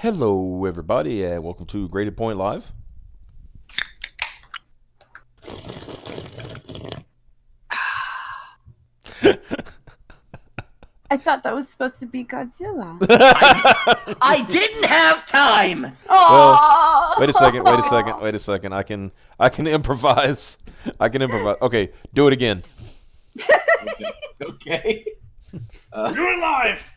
Hello, everybody, and welcome to Graded Point Live. I thought that was supposed to be Godzilla. I didn't have time. Well, wait a second. I can improvise. Okay, do it again. Okay. Do it live.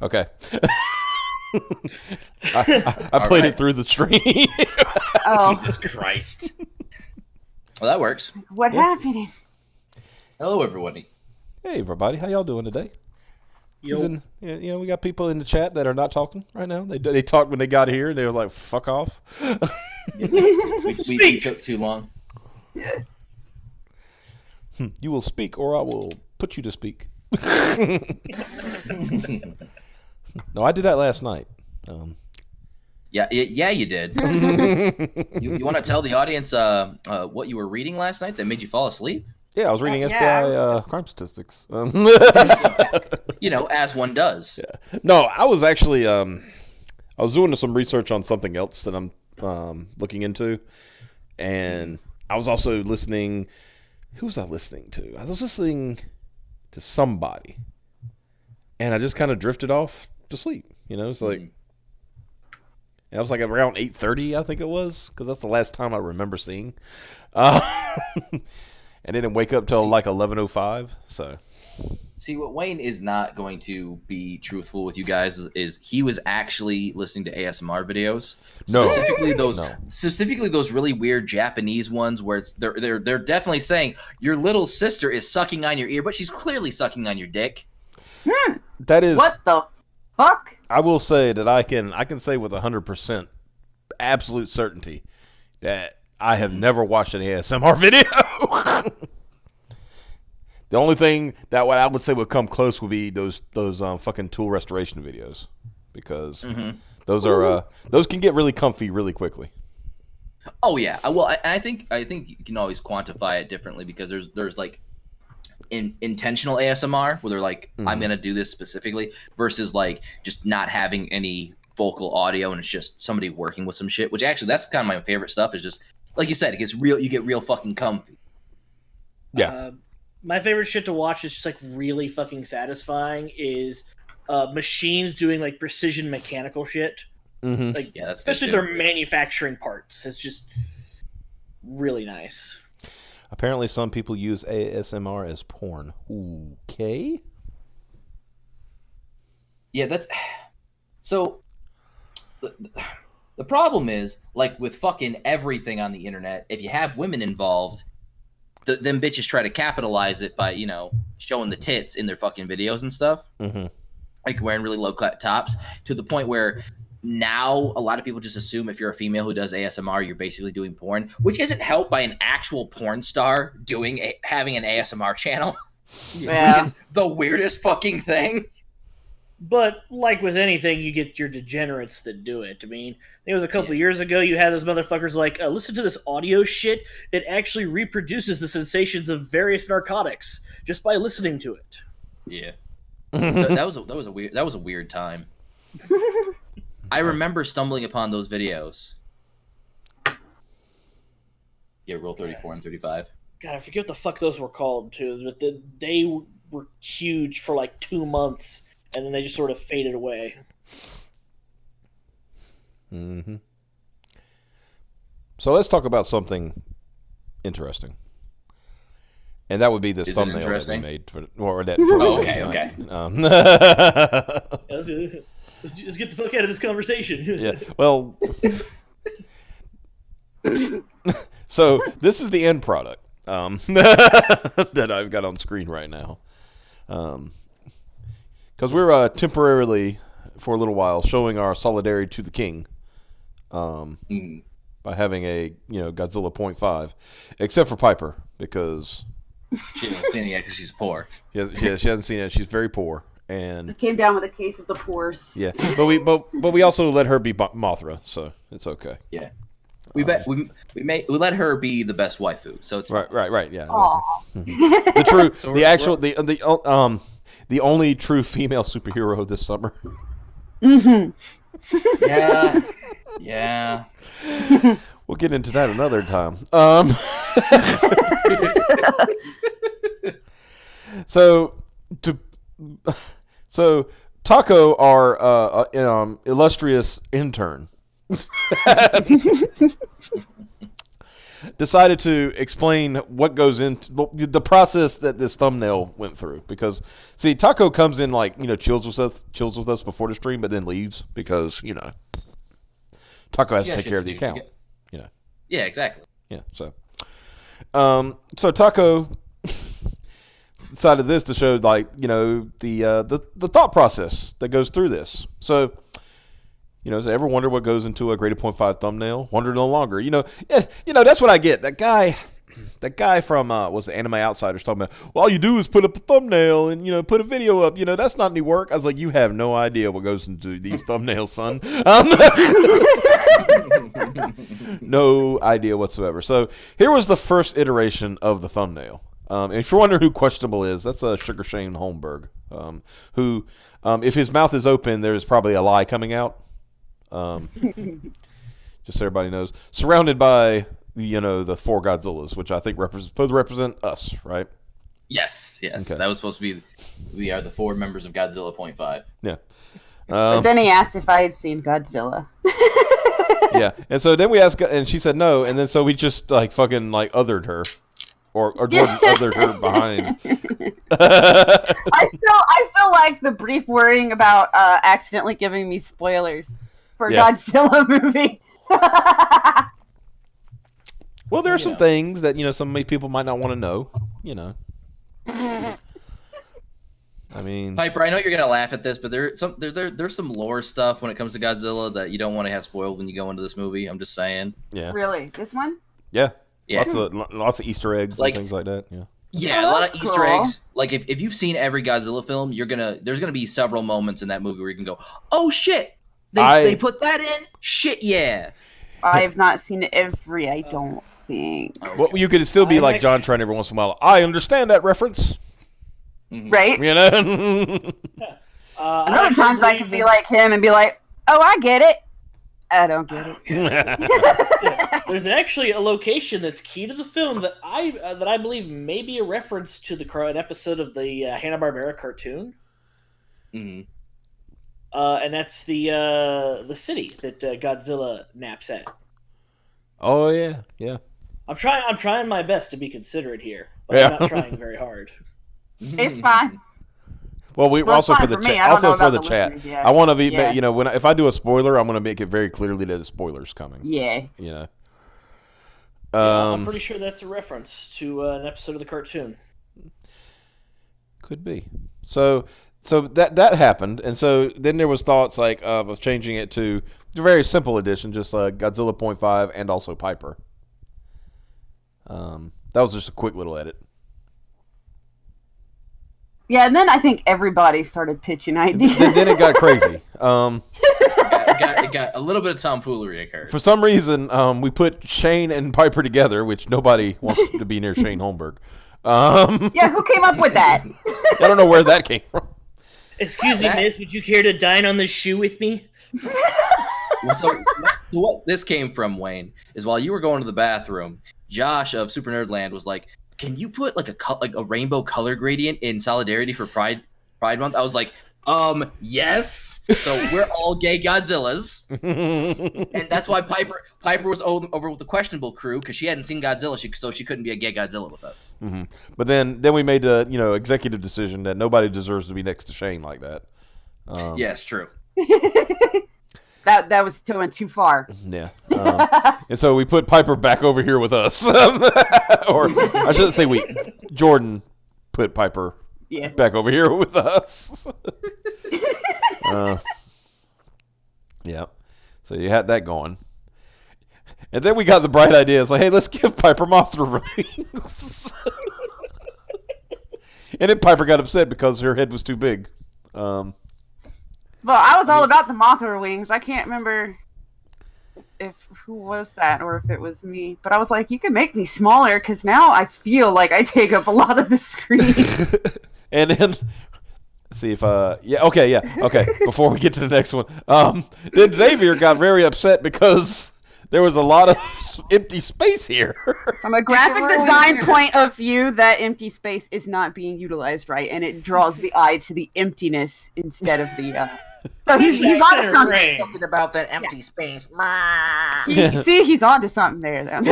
Okay. I played it through the stream. Oh, Jesus Christ. Well, that works. what happened? Hello, everybody. Hey, everybody, how y'all doing today? Yo. We got people in the chat that are not talking right now. They talked when they got here, and they were like, "Fuck off." We took too long. You will speak, or I will put you to speak. No, I did that last night. Yeah, you did. You want to tell the audience what you were reading last night that made you fall asleep? Yeah, I was reading Yeah. SBI crime statistics. As one does. Yeah. No, I was actually I was doing some research on something else that I'm looking into, and I was also listening. Who was I listening to? I was listening to somebody, and I just kind of drifted off to sleep. It's like it was like around 8:30, I think it was, because that's the last time I remember seeing. And didn't wake up till like 11:05. So, see, what Wayne is not going to be truthful with you guys is he was actually listening to ASMR videos. No. Specifically those really weird Japanese ones where they're definitely saying your little sister is sucking on your ear, but she's clearly sucking on your dick. that is What the fuck? I will say that I can say with 100% absolute certainty that I have never watched an ASMR video. The only thing that what I would say would come close would be those fucking tool restoration videos, because those can get really comfy really quickly. Oh yeah, well, I think you can always quantify it differently, because there's like intentional ASMR where they're like, I'm gonna do this specifically, versus like just not having any vocal audio and it's just somebody working with some shit. Which actually, that's kind of my favorite stuff. Is just like you said, it gets real. You get real fucking comfy. Yeah. My favorite shit to watch is just like really fucking satisfying is machines doing like precision mechanical shit. Mm-hmm. Like, Yeah, that's especially if good, they're manufacturing parts. It's just really nice. Apparently, some people use ASMR as porn. Okay. Yeah, that's so. The problem is, like with fucking everything on the internet, if you have women involved, them bitches try to capitalize it by, showing the tits in their fucking videos and stuff. Mm-hmm. Like wearing really low cut tops, to the point where now a lot of people just assume if you're a female who does ASMR, you're basically doing porn, which isn't helped by an actual porn star having an ASMR channel, Yeah. which is the weirdest fucking thing. But like with anything, you get your degenerates that do it. I mean, it was a couple of years ago. You had those motherfuckers like, listen to this audio shit that actually reproduces the sensations of various narcotics just by listening to it. Yeah, that was a weird time. I remember stumbling upon those videos. Yeah, Rule 34 and 35. God, I forget what the fuck those were called too. But they were huge for like 2 months, and then they just sort of faded away. Mm-hmm. So let's talk about something interesting, and that would be this Is it thumbnail that we interesting? made for that. Oh, okay. Let's get the fuck out of this conversation. Yeah. Well, so this is the end product that I've got on screen right now, because we're temporarily, for a little while, showing our solidarity to the king, by having a Godzilla 0.5, except for Piper, because She hasn't seen it yet because she's poor. she hasn't seen it. She's very poor, and Came down with a case of the pores. yeah, but we also let her be Mothra, so it's okay. Yeah. We let her be the best waifu, so it's Right, yeah. Aw. The true, So the only true female superhero this summer. Mm-hmm. Yeah. We'll get into that another time. So Taco, our illustrious intern, decided to explain what goes into the process that this thumbnail went through. Because see, Taco comes in chills with us before the stream, but then leaves because Taco has to take care of the account. Yeah, exactly. Yeah. So Taco decided this to show the thought process that goes through this. So. Does ever wonder what goes into a grade 0.5 thumbnail? Wonder no longer. That's what I get. That guy from was the Anime Outsiders talking about. Well, all you do is put up a thumbnail and put a video up. That's not any work. I was like, you have no idea what goes into these thumbnails, son. No idea whatsoever. So here was the first iteration of the thumbnail. And if you're wondering who Questionable is, that's Sugar Shane Holmberg, who, if his mouth is open, there's probably a lie coming out. Just so everybody knows, surrounded by the four Godzillas, which I think supposed to represent us, right? Yes. Okay. That was supposed to be. We are the 4 members of Godzilla 0.5. Yeah. But then he asked if I had seen Godzilla. Yeah, and so then we asked, and she said no, and then so we just fucking othered her, or Jordan othered her behind. I still like the brief worrying about accidentally giving me spoilers for a Godzilla movie. Well, there are some things that some people might not want to know. I mean, Piper, I know you're gonna laugh at this, but there's some lore stuff when it comes to Godzilla that you don't want to have spoiled when you go into this movie. I'm just saying. Yeah. Really, this one? Yeah. Yeah. Lots of Easter eggs and things like that. Yeah. Yeah, a Oh, lot of that's Easter cool. eggs. Like if you've seen every Godzilla film, there's gonna be several moments in that movie where you can go, "Oh shit, they put that in." Shit, yeah. I've not seen every. I don't think. Well, you could still be like John Trent every once in a while. I understand that reference. Right? Other times I can be like him and be like, "Oh, I get it." I don't get it. There's actually a location that's key to the film that I believe may be a reference to an episode of the Hanna-Barbera cartoon. Mm-hmm. And that's the city that Godzilla naps at. Oh yeah. I'm trying my best to be considerate here, but I'm not trying very hard. It's fine. Well, we're Well, it's also for fine the for me. chat. I don't Also know for about the the chat. listeners, yeah. I want to be, Yeah. if I do a spoiler, I'm going to make it very clearly that a spoiler's coming. Yeah. I'm pretty sure that's a reference to an episode of the cartoon. Could be. So that happened, and so then there was thoughts of changing it to a very simple edition, just Godzilla 0.5 and also Piper. That was just a quick little edit. Yeah, and then I think everybody started pitching ideas. Then it got crazy. It got a little bit of tomfoolery occurred. For some reason, we put Shane and Piper together, which nobody wants to be near Shane Holmberg. Yeah, who came up with that? I don't know where that came from. Excuse me, miss, would you care to dine on this shoe with me? So what this came from, Wayne, is while you were going to the bathroom, Josh of Super Nerdland was like, "Can you put like a rainbow color gradient in solidarity for Pride Month?" I was like, yes. So we're all gay Godzillas, and that's why Piper was over with the questionable crew because she hadn't seen Godzilla, so she couldn't be a gay Godzilla with us. Mm-hmm. But then we made the executive decision that nobody deserves to be next to Shane like that. Yes, true. That was going too far. Yeah. And so we put Piper back over here with us. Or I shouldn't say we. Jordan put Piper back over here with us. Yeah. So you had that going. And then we got the bright idea. It's like, hey, let's give Piper Mothra rings. And then Piper got upset because her head was too big. Well, I was all about the Mothra wings. I can't remember. if who was that or if it was me, but I was like, you can make me smaller because now I feel like I take up a lot of the screen. And then see if okay. Before we get to the next one, then Xavier got very upset because there was a lot of empty space here. From a graphic design point of view, that empty space is not being utilized right, and it draws the eye to the emptiness instead of the. So he's onto something. Something about that empty space. He's onto something there. And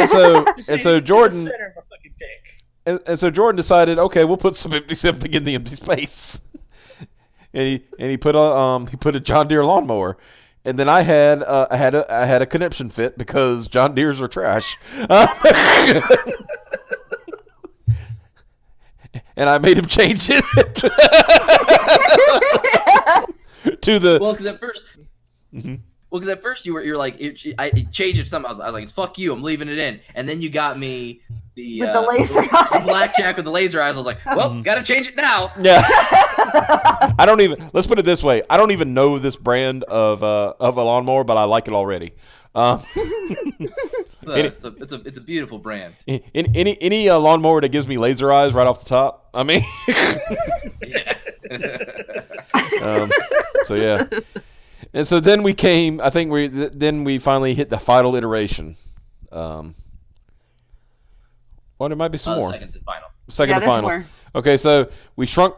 so Jordan. And so Jordan decided, okay, we'll put something in the empty space. And he put a John Deere lawnmower. And then I had a conniption fit because John Deere's are trash. And I made him change it to the. Well, because at first. Mm-hmm. Well, because at first you were like, I changed it to something. I was like, it's fuck you, I'm leaving it in. And then you got me with the laser eyes. The blackjack with the laser eyes. I was like, well, gotta change it now. Yeah. Let's put it this way. I don't even know this brand of a lawnmower, but I like it already. It's a beautiful brand. Any lawnmower that gives me laser eyes right off the top. I mean. So yeah. And so then we came. I think we finally hit the final iteration. Well, there might be some more. Second to final. Second to final. More. Okay, so we shrunk.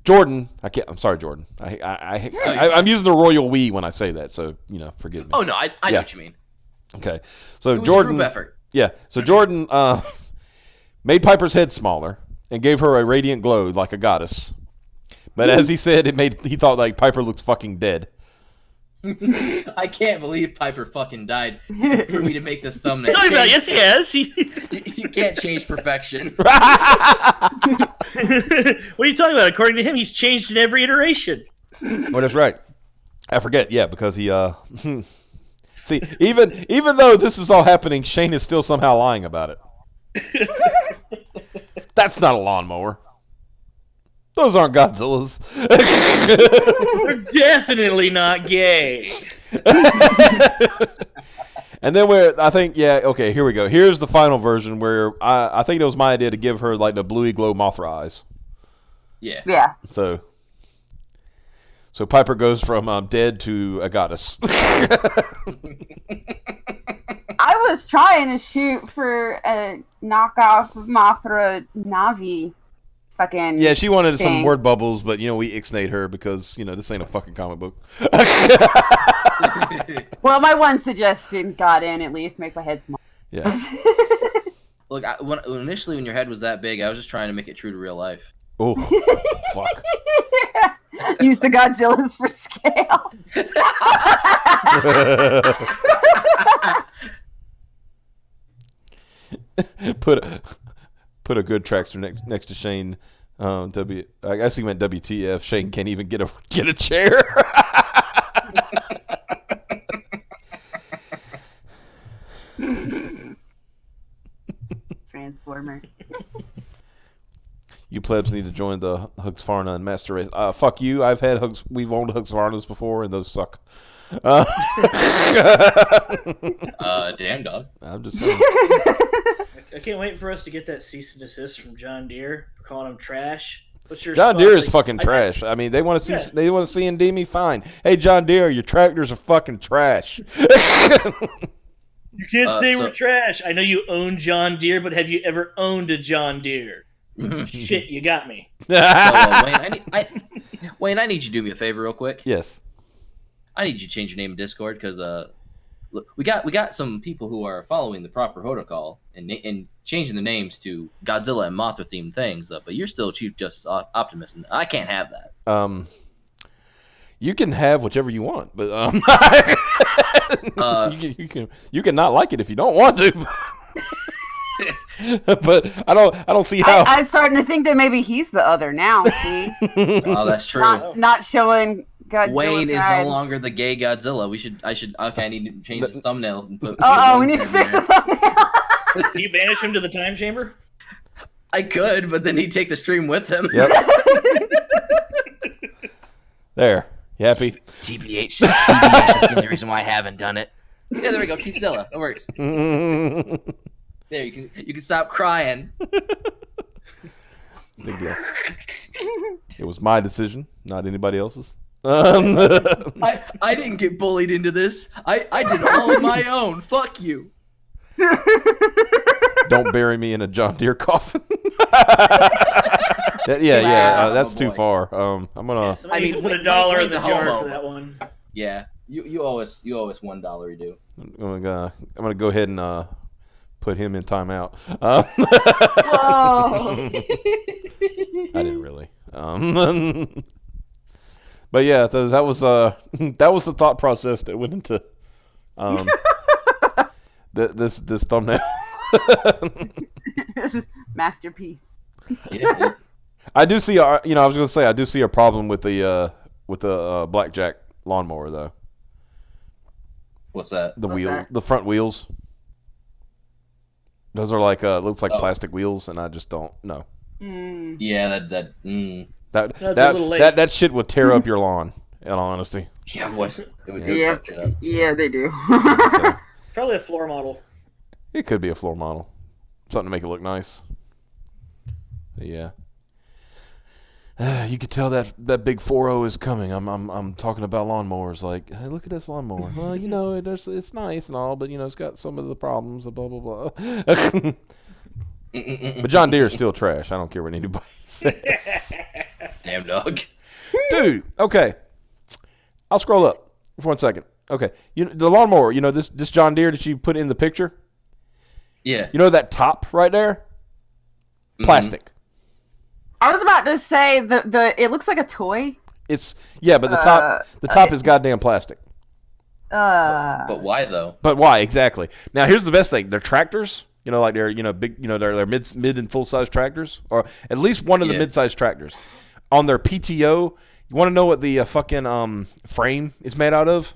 Jordan. I'm sorry, Jordan. I'm using the royal we when I say that, so forgive me. Oh no, I know what you mean. Okay, so it was Jordan. A group effort. Yeah, so Jordan made Piper's head smaller and gave her a radiant glow like a goddess. But as he said, he thought like Piper looks fucking dead. I can't believe Piper fucking died for me to make this thumbnail. Yes, he has. You can't change perfection. What are you talking about? According to him, he's changed in every iteration. Well, that's right. I forget, yeah, because he see, even though this is all happening, Shane is still somehow lying about it. That's not a lawnmower. Those aren't Godzillas. They're definitely not gay. And then here we go. Here's the final version where I think it was my idea to give her like the bluey glow Mothra eyes. Yeah. Yeah. So Piper goes from dead to a goddess. I was trying to shoot for a knockoff Mothra Navi. Fucking yeah, she wanted thing. some word bubbles, but we ixnayed her because this ain't a fucking comic book. Well, my one suggestion got in at least, make my head small. Yeah. Look, initially when your head was that big, I was just trying to make it true to real life. Oh, fuck. Use the Godzillas for scale. Put a good trackster next to Shane. I guess he meant WTF. Shane can't even get a chair. Transformer. You plebs need to join the Husqvarna and Master Race. Fuck you. We've owned Husqvarnas before, and those suck. Damn dog. I'm just saying. I can't wait for us to get that cease and desist from John Deere for calling him trash. What's your John Deere is fucking trash. I mean, they want to see they want to see and deem me fine. Hey, John Deere, your tractors are fucking trash. You can't say we're trash. I know you own John Deere, but have you ever owned a John Deere? Shit, you got me. Wayne, I need you to do me a favor real quick. Yes. I need you to change your name in Discord because we got some people who are following the proper protocol and changing the names to Godzilla and Mothra themed things. But you're still Chief Justice Optimus, and I can't have that. You can have whichever you want, but you can not like it if you don't want to. But I don't see how. I'm starting to think that maybe he's the other now. See? Oh, that's true. Not showing Godzilla. Wayne is no longer the gay Godzilla. I need to change his thumbnail and put. We need to fix the thumbnail. Can you banish him to the time chamber? I could, but then he'd take the stream with him. Yep. There. You happy? TBH. That's the only reason why I haven't done it. Yeah, there we go. Chiefzilla. That works. There, you can stop crying. Big deal. It was my decision, not anybody else's. I didn't get bullied into this. I did it all on my own. Fuck you. Don't bury me in a John Deere coffin. That's too far. I'm gonna. Somebody should put $1 in the jar for that one. Yeah, you owe us $1. You do. I'm gonna go ahead and put him in timeout. Whoa. I didn't really. But yeah, that was the thought process that went into this thumbnail. Masterpiece. Yeah. I do see I was gonna say I do see a problem with the blackjack lawnmower though. What's that? The front wheels. Those are like looks like plastic wheels, and I just don't know. Yeah, that shit would tear up your lawn. In all honesty. Yeah, what? It would fuck it up. Yeah, they do. So, probably a floor model. It could be a floor model, something to make it look nice. But yeah. You could tell that big 4.0 is coming. I'm talking about lawnmowers. Like, hey, look at this lawnmower. Well, it's nice and all, but it's got some of the problems. Blah blah blah. But John Deere is still trash. I don't care what anybody says. Damn dog. Dude. Okay. I'll scroll up for 1 second. Okay. The lawnmower. This John Deere that you put in the picture. Yeah. That top right there. Plastic. I was about to say it looks like a toy. But the top is goddamn plastic. But why though? But why exactly? Now here's the best thing: they're tractors. Like they're big. They're mid and full size tractors, or at least one of the mid sized tractors. On their PTO, you want to know what the fucking frame is made out of?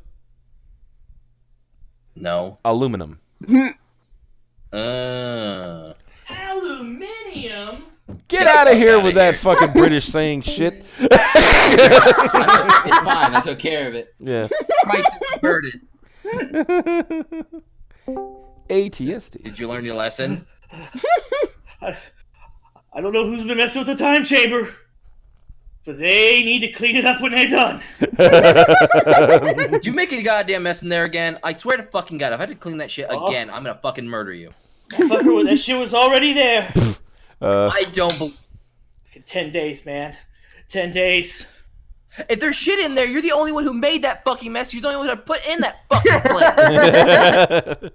No. Aluminum. Aluminium. Get out of here with that fucking British saying shit. It's fine. I took care of it. Yeah. Price is converted. ATST. Did you learn your lesson? I don't know who's been messing with the time chamber, but they need to clean it up when they're done. Did you make a goddamn mess in there again? I swear to fucking God, if I had to clean that shit again, I'm gonna fucking murder you. Fucker, that shit was already there. I don't believe. 10 days, man. 10 days. If there's shit in there, you're the only one who made that fucking mess. You're the only one who put in that fucking place.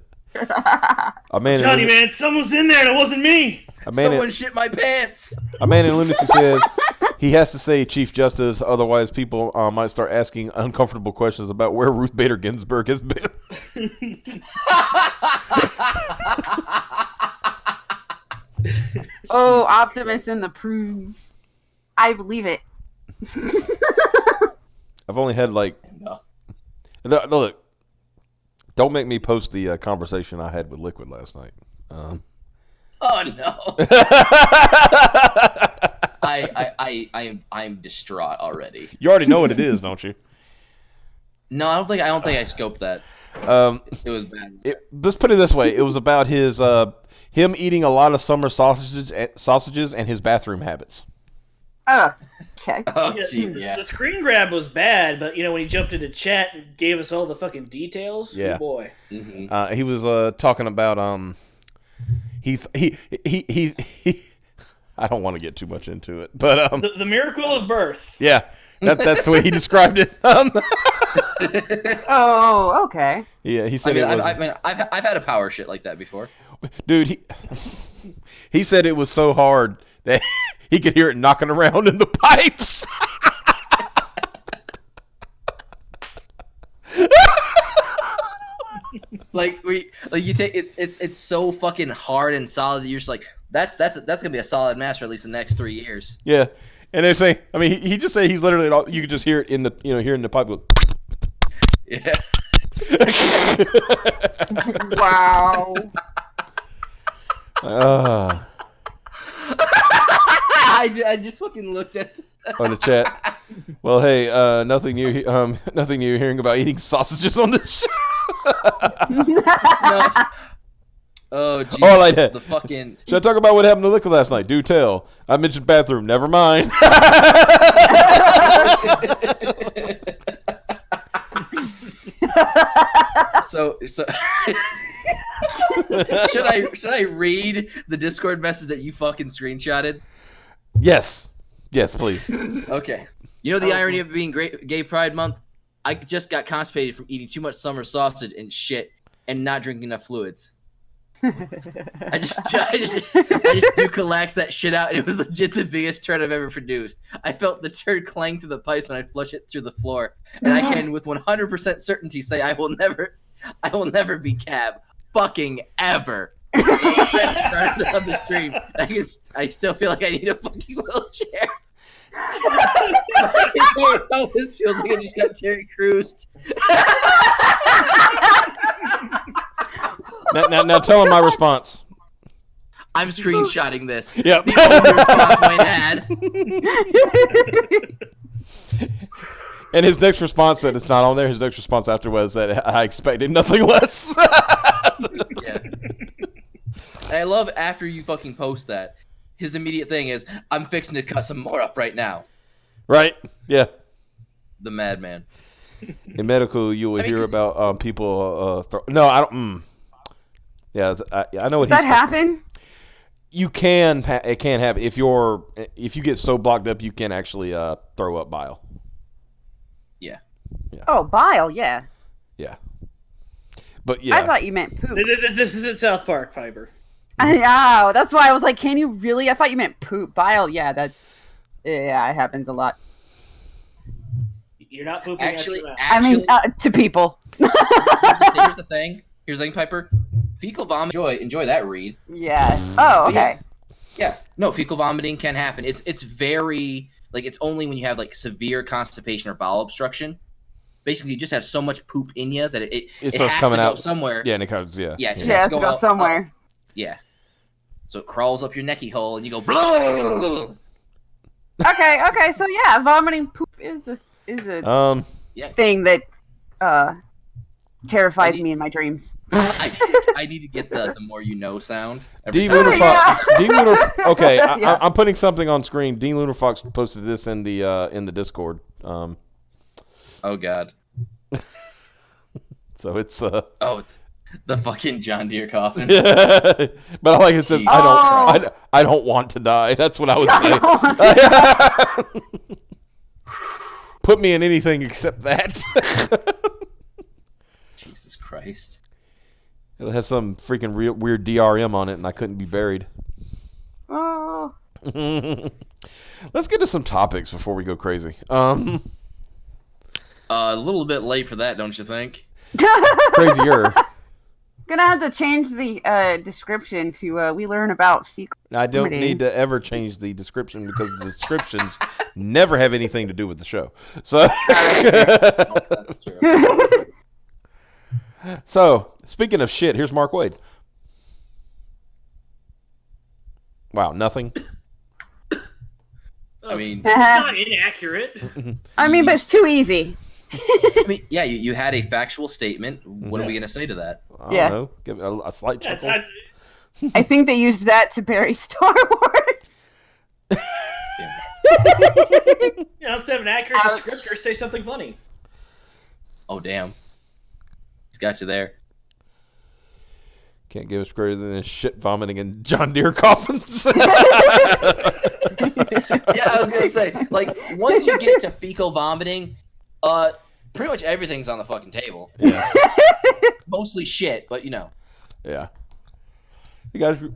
Johnny, man, someone's in there and it wasn't me. Someone shit my pants. A man in lunacy says he has to say Chief Justice, otherwise people might start asking uncomfortable questions about where Ruth Bader Ginsburg has been. Oh, Optimus and the prunes. I believe it. I've only had No, look. Don't make me post the conversation I had with Liquid last night. Oh no. I'm distraught already. You already know what it is, don't you? No, I don't think I scoped that. It was bad. Let's put it this way: it was about his him eating a lot of summer sausages and his bathroom habits. Okay. Oh, gee, yeah. The screen grab was bad, but when he jumped into chat and gave us all the fucking details, yeah, oh boy. Mm-hmm. He was talking about he I don't want to get too much into it, but the miracle of birth. Yeah, that's the way he described it. Oh, okay. Yeah, he said I've had a power shit like that before. Dude, he said it was so hard that he could hear it knocking around in the pipes. You take it's so fucking hard and solid that you're just like that's gonna be a solid match for at least the next 3 years. Yeah, and they say, I mean, he just say he's literally you could just hear it in the here in the pipe. Yeah. Wow. I just fucking looked at on the chat. Well, hey, nothing new hearing about eating sausages on this show. No. Oh, Jesus. Oh, like that. The fucking. Should I talk about what happened to Liquor last night? Do tell. I mentioned bathroom. Never mind. So should I read the Discord message that you fucking screenshotted? Yes, please. Okay. You know the irony of being Gay Pride Month? I just got constipated from eating too much summer sausage and shit and not drinking enough fluids. I just Ducalaxed that shit out, and it was legit the biggest turd I've ever produced. I felt the turd clang through the pipes when I flushed it through the floor, and I can with 100% certainty say I will never be cab fucking ever. Started on the stream. I still feel like I need a fucking wheelchair. This feels like I just got Terry Crews. Now tell him my response. I'm screenshotting this. Yep. The only response Wayne had. And his next response said it's not on there. His next response after was that I expected nothing less. Yeah. And I love after you fucking post that, his immediate thing is, I'm fixing to cut some more up right now. Right? Yeah. The madman. In medical, you will hear about people. No, I don't. Yeah, I know what Does he's. that happen? You can. It can happen if you get so blocked up, you can actually throw up bile. Yeah. Oh, bile, yeah. Yeah. But yeah, I thought you meant poop. This isn't South Park, Piper. I know. That's why I was like, can you really? I thought you meant poop. Bile, yeah, it happens a lot. You're not pooping out your mouth. I mean, to people. Here's the thing, Piper. Fecal vomit. Enjoy that read. Yeah. Oh, okay. Yeah. No, fecal vomiting can happen. It's very it's only when you have severe constipation or bowel obstruction. Basically, you just have so much poop in you that it starts has coming to go out somewhere. Yeah, and it comes. Yeah. Yeah. It just Yeah, has it has to go somewhere. Yeah. So it crawls up your necky hole, and you go. Blah! Okay. So yeah, vomiting poop is a thing that terrifies me in my dreams. I need to get the more you know sound. Dean Lunar Fox. Okay, Yeah. I'm putting something on screen. Dean Lunar Fox posted this in the Discord. Oh God. So it's the fucking John Deere coffin. but I like it says I don't want to die. That's what I would say. Put me in anything except that. Jesus Christ. It'll have some freaking weird DRM on it, and I couldn't be buried. Oh. Let's get to some topics before we go crazy. A little bit late for that, don't you think? Crazier. Gonna have to change the description to we learn about fecal. I don't need to ever change the description because the descriptions never have anything to do with the show. So, so speaking of shit, here's Mark Waid. Wow, nothing. I mean, it's Uh-huh. not inaccurate. I mean, but it's too easy. I mean, yeah, you had a factual statement. What are we going to say to that? I don't Yeah. know. Give it a slight chuckle. I think they used that to bury Star Wars. Instead of an accurate descriptor, say something funny. Oh, damn. He's got you there. Can't give us greater than this shit vomiting in John Deere coffins. Yeah, I was going to say, once you get to fecal vomiting, pretty much everything's on the fucking table. Yeah. Mostly shit, but Yeah. You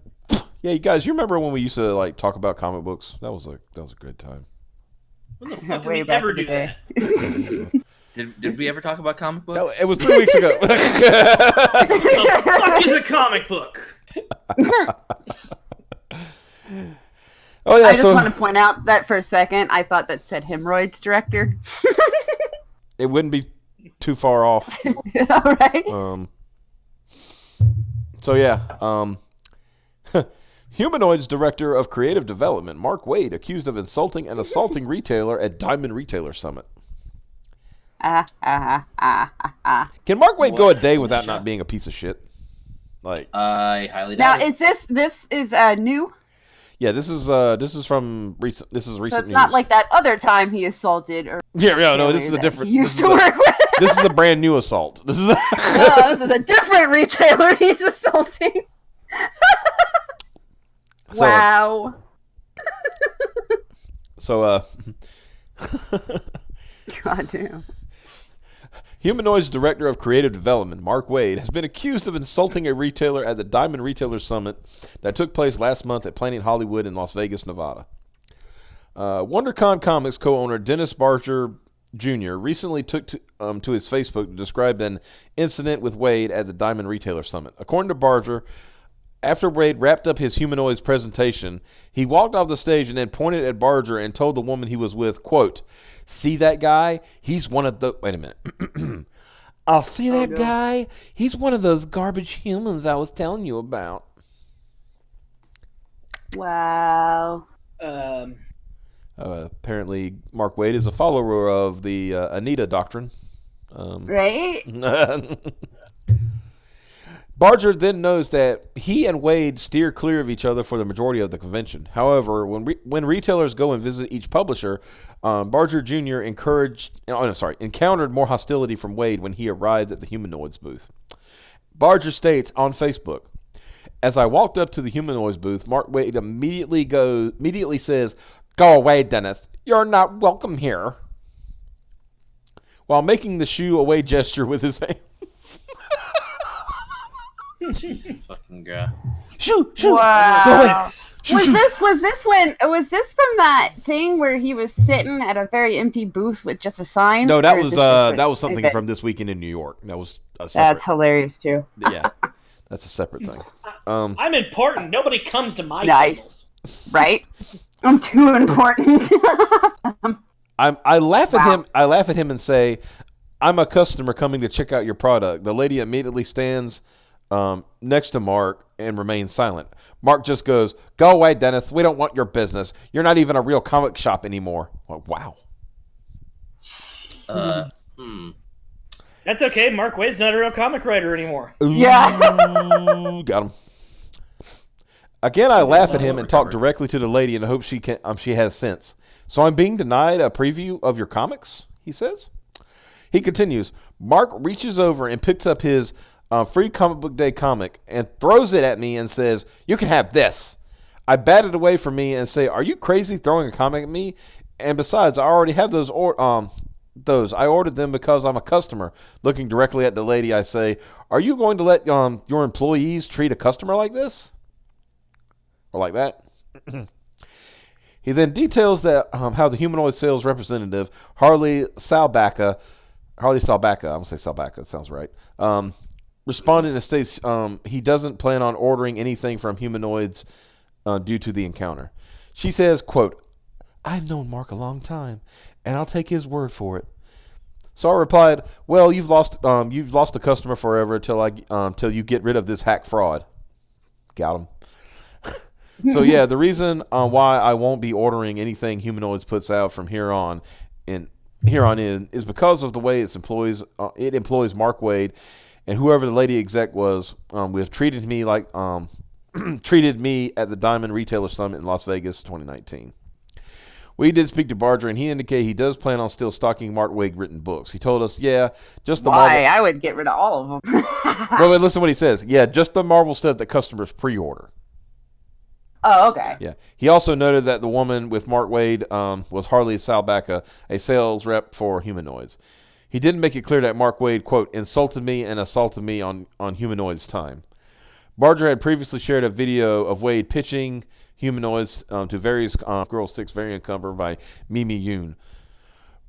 guys, you remember when we used to talk about comic books? That was a good time. When the fuck did Way we back ever in the do day. that? Did we ever talk about comic books? No, it was 3 weeks ago. What the fuck is a comic book? Oh yeah, I just want to point out that for a second, I thought that said hemorrhoids director. it wouldn't be too far off. All right. So yeah, Humanoid's director of creative development, Mark Waid, accused of insulting an assaulting retailer at Diamond Retailer Summit. Can Mark Waid go a day without not being a piece of shit? Like, I highly Now, doubt it. is this new? yeah, this is from recent. This is recent So it's news. not like that other time he assaulted or no, this is a that different. he used to work with. This is a brand new assault. This is. This is a different retailer he's assaulting. So, Wow. So, God damn. Humanoid's director of creative development, Mark Waid, has been accused of insulting a retailer at the Diamond Retailer Summit that took place last month at Planet Hollywood in Las Vegas, Nevada. WonderCon Comics co-owner Dennis Barger Jr. recently took to his Facebook to describe an incident with Waid at the Diamond Retailer Summit. According to Barger, after Waid wrapped up his Humanoids presentation, he walked off the stage and then pointed at Barger and told the woman he was with, quote, "See that guy? He's one of the..." Wait a minute. "I'll see that guy? He's one of those garbage humans I was telling you about." Wow. Apparently, Mark Waid is a follower of the Anita doctrine. Right? Barger then knows that he and Waid steer clear of each other for the majority of the convention. However, when retailers go and visit each publisher, Barger Jr. encountered more hostility from Waid when he arrived at the Humanoids booth. Barger states on Facebook, "As I walked up to the Humanoids booth, Mark Waid immediately says, 'Go away, Dennis. You're not welcome here,' while making the shoo away gesture with his hands." Jesus fucking God. Shoo, shoo. Wow. Go away. Shoo, Was shoo. this from that thing where he was sitting at a very empty booth with just a sign? No, that Or is was this different? that was something Okay. from this weekend in New York. That was a separate. That's hilarious too. Yeah, that's a separate thing. I'm important. Nobody comes to my Nice. tables. Right? I'm too important. I laugh at Wow. him. I laugh at him and say, "I'm a customer coming to check out your product." The lady immediately stands next to Mark and remains silent. Mark just goes, "Go away, Dennis. We don't want your business. You're not even a real comic shop anymore." Oh, wow. That's okay. Mark Waid's not a real comic writer anymore. Yeah. Got him. Again, I laugh at him and talk directly to the lady and hope she has sense. "So I'm being denied a preview of your comics?" he says. He continues. Mark reaches over and picks up his free comic book day comic and throws it at me and says, "You can have this." I bat it away from me and say, "Are you crazy throwing a comic at me? And besides, I already have those. I ordered them because I'm a customer." Looking directly at the lady, I say, "Are you going to let your employees treat a customer like this? Or like that?" He then details that how the humanoid sales representative, Harley Salbacca, I'm going to say Salbacca, it sounds right, responded and states he doesn't plan on ordering anything from humanoids due to the encounter. She says, quote, "I've known Mark a long time, and I'll take his word for it." So I replied, "Well, you've lost a customer forever till you get rid of this hack fraud." Got him. So yeah, the reason why I won't be ordering anything Humanoids puts out from here on in is because of the way it employs Mark Waid and whoever the lady exec was. Have treated me like treated me at the Diamond Retailer Summit in Las Vegas 2019. We did speak to Barger, and he indicated he does plan on still stocking Mark Waid written books. He told us, "Yeah, just the Why? Marvel." I would get rid of all of them. Wait, listen to what he says. "Yeah, just the Marvel stuff that customers pre-order." Oh, okay. Yeah. He also noted that the woman with Mark Waid was Harley Salbacca, a sales rep for Humanoids. He didn't make it clear that Mark Waid, quote, "insulted me and assaulted me on Humanoids' time." Barger had previously shared a video of Waid pitching Humanoids to various Girl 6 variant cover by Mimi Yoon.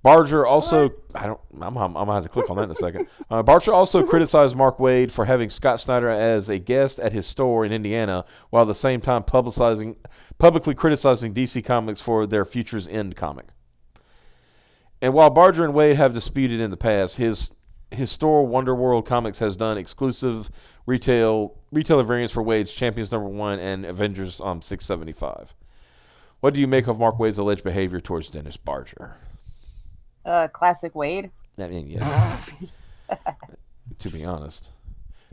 Barger also, I'm gonna have to click on that in a second. Barger also criticized Mark Waid for having Scott Snyder as a guest at his store in Indiana, while at the same time publicly criticizing DC Comics for their Future's End comic. And while Barger and Waid have disputed in the past, his store Wonder World Comics has done exclusive retailer variants for Waid's Champions #1 and Avengers 675. What do you make of Mark Waid's alleged behavior towards Dennis Barger? Classic Waid. I mean, yeah. To be honest,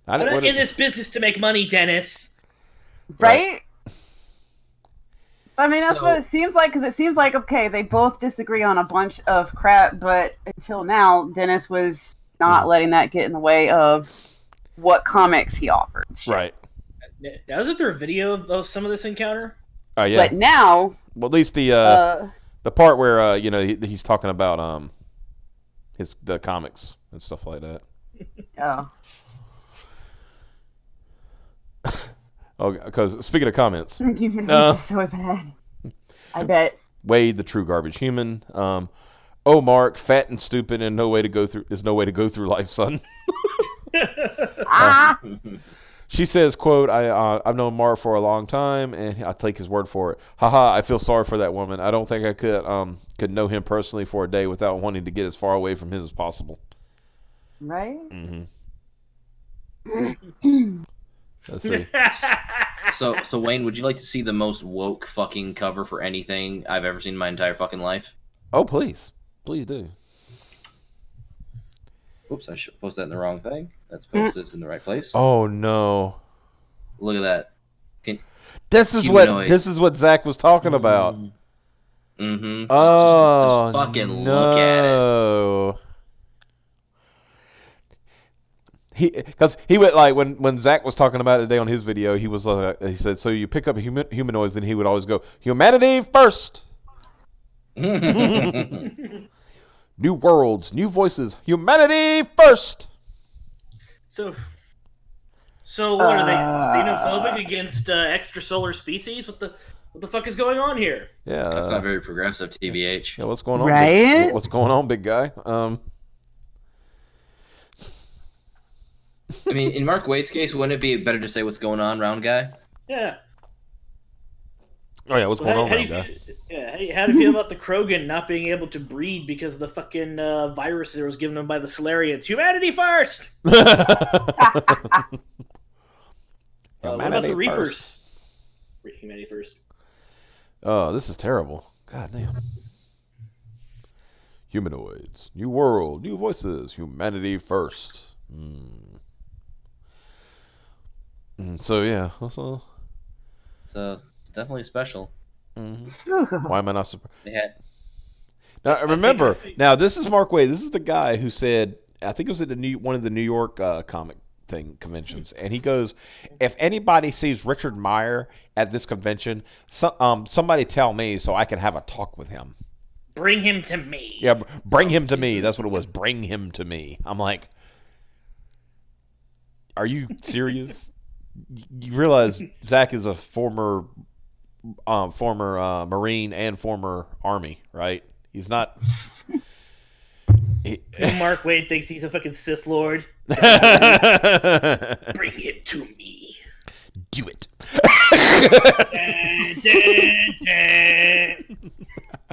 I'm not in this business to make money, Dennis. Right? I mean, that's what it seems like, because it seems like, okay, they both disagree on a bunch of crap, but until now, Dennis was not letting that get in the way of what comics he offered. Shit. Right. Now, isn't there a video of some of this encounter? Oh, yeah. But now... Well, at least the part where, he's talking about the comics and stuff like that. Oh. Oh, because speaking of comments, Human is so bad. I bet. Waid, the true garbage human. Oh, Mark, fat and stupid, and no way to go through life, son. She says, "quote I've known Mark for a long time, and I take his word for it. Haha, I feel sorry for that woman. I don't think I could know him personally for a day without wanting to get as far away from him as possible." Right? Let's see. So Wayne, would you like to see the most woke fucking cover for anything I've ever seen in my entire fucking life? Oh, please do. Oops, I should post that in the wrong thing. That's posted in the right place. Oh no! Look at that. This is what Zach was talking about. Mm-hmm. Oh, just fucking look at it. Because he went like when Zach was talking about it today on his video, he was he said, so you pick up humanoids, and he would always go, humanity first. New worlds, new voices, humanity first. So what are they xenophobic against extrasolar species? What the fuck is going on here? Yeah, that's not very progressive, TBH. Yeah, what's going on? Right? What's going on, big guy? I mean, in Mark Waid's case, wouldn't it be better to say what's going on, round guy? Yeah. Oh yeah, what's going on, round guy? How do you feel about the Krogan not being able to breed because of the fucking virus that was given them by the Solarians? Humanity first! What about the Reapers? Humanity first. Oh, this is terrible. God damn. Humanoids, new world, new voices, humanity first. So yeah, so it's definitely special. Why am I not surprised? Now remember, this is Mark Waid. This is the guy who said, I think it was at one of the New York comic conventions, and he goes, "If anybody sees Richard Meyer at this convention, somebody tell me so I can have a talk with him. Bring him to me." Yeah, bring him to me. That's what it was. Bring him to me. I'm like, are you serious? You realize Zach is a former Marine and former Army, right? He's not. Mark Waid thinks he's a fucking Sith Lord. Bring him to me. Do it. What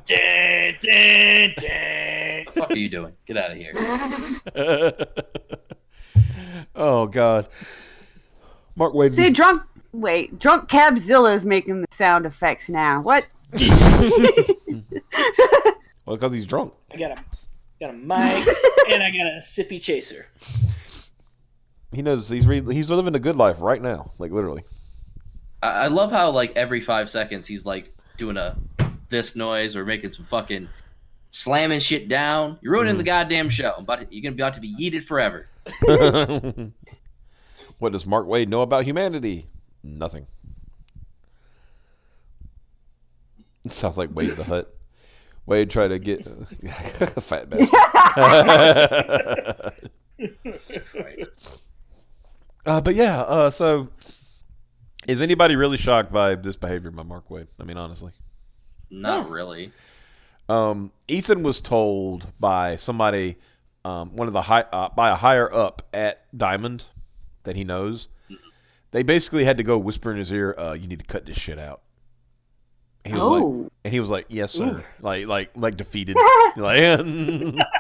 the fuck are you doing? Get out of here. Oh God. Mark Waid. See, drunk Cabzilla is making the sound effects now. What? Well, because he's drunk. I got a mic and I got a sippy chaser. He knows he's living a good life right now, like literally. I love how like every 5 seconds he's like doing this noise or making some fucking slamming shit down. You're ruining the goddamn show. You're gonna be about to be yeeted forever. What does Mark Waid know about humanity? Nothing. It sounds like Waid the Hutt. Waid tried to get a fat bastard. But yeah, so is anybody really shocked by this behavior by Mark Waid? I mean, honestly, not really. Ethan was told by somebody, by a higher up at Diamond that he knows. They basically had to go whisper in his ear, "You need to cut this shit out." And he was like, "Yes, sir." Ooh. Like defeated. Like,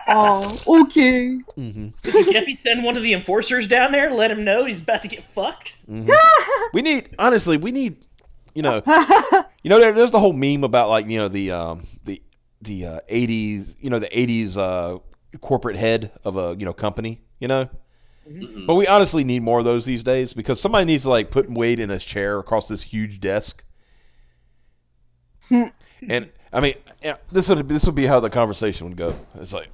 oh, okay. Mm-hmm. Did Geppy send one of the enforcers down there to let him know he's about to get fucked? Mm-hmm. we need, there's the whole meme about like the 80s, the 80s corporate head of a company, Mm-hmm. But we honestly need more of those these days because somebody needs to like put Waid in a chair across this huge desk. And I mean, this would be how the conversation would go. It's like,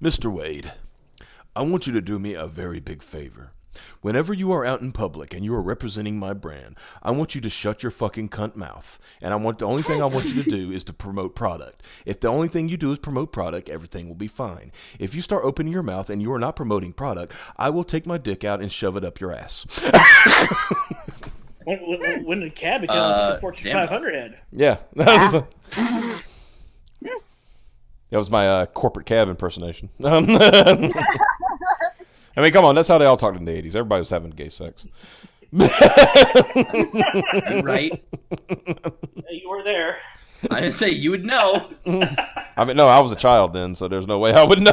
Mr. Waid, I want you to do me a very big favor. Whenever you are out in public and you are representing my brand, I want you to shut your fucking cunt mouth. And the only thing I want you to do is to promote product. If the only thing you do is promote product, everything will be fine. If you start opening your mouth and you are not promoting product, I will take my dick out and shove it up your ass. When did Cab become a Fortune 500 head? Yeah. That was my corporate Cab impersonation. I mean, come on, that's how they all talked in the 80s. Everybody was having gay sex. Right? You were there. I would say you would know. I mean, no, I was a child then, so there's no way I would know.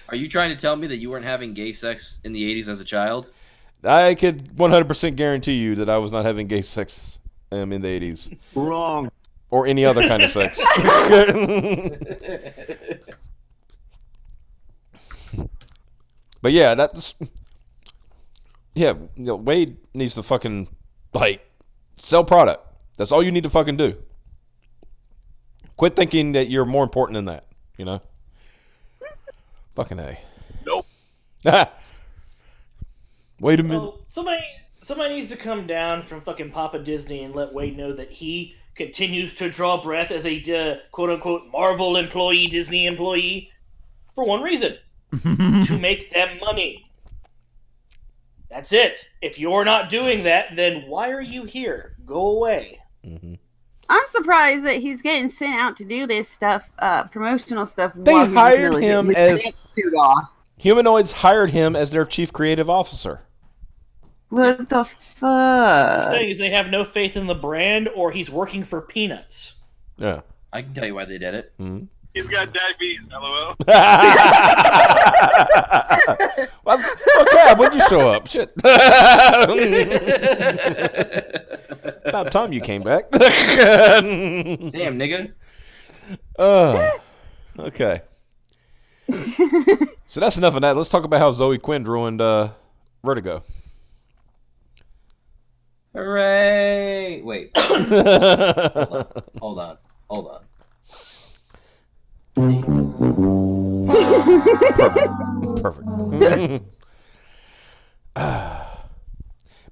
Are you trying to tell me that you weren't having gay sex in the 80s as a child? I could 100% guarantee you that I was not having gay sex in the 80s. Wrong. Or any other kind of sex. But yeah, Waid needs to fucking sell product. That's all you need to fucking do. Quit thinking that you're more important than that, Fucking A. Nope. Wait a minute. So somebody needs to come down from fucking Papa Disney and let Waid know that he continues to draw breath as a quote-unquote Marvel employee, Disney employee, for one reason. To make them money. That's it. If you're not doing that, then why are you here? Go away. Mm-hmm. I'm surprised that he's getting sent out to do this stuff, promotional stuff. They while he's hired really him getting as- his suit off. Humanoids hired him as their chief creative officer. What the The fuck? thing is, they have no faith in the brand, or he's working for peanuts. Yeah. I can tell you why they did it. Mm-hmm. He's got diabetes, lol. Well, okay, when'd you show up? Shit. About time you came back. Damn, nigga. Okay. So that's enough of that. Let's talk about how Zoe Quinn ruined Vertigo. Hooray! Wait. Hold on. Perfect.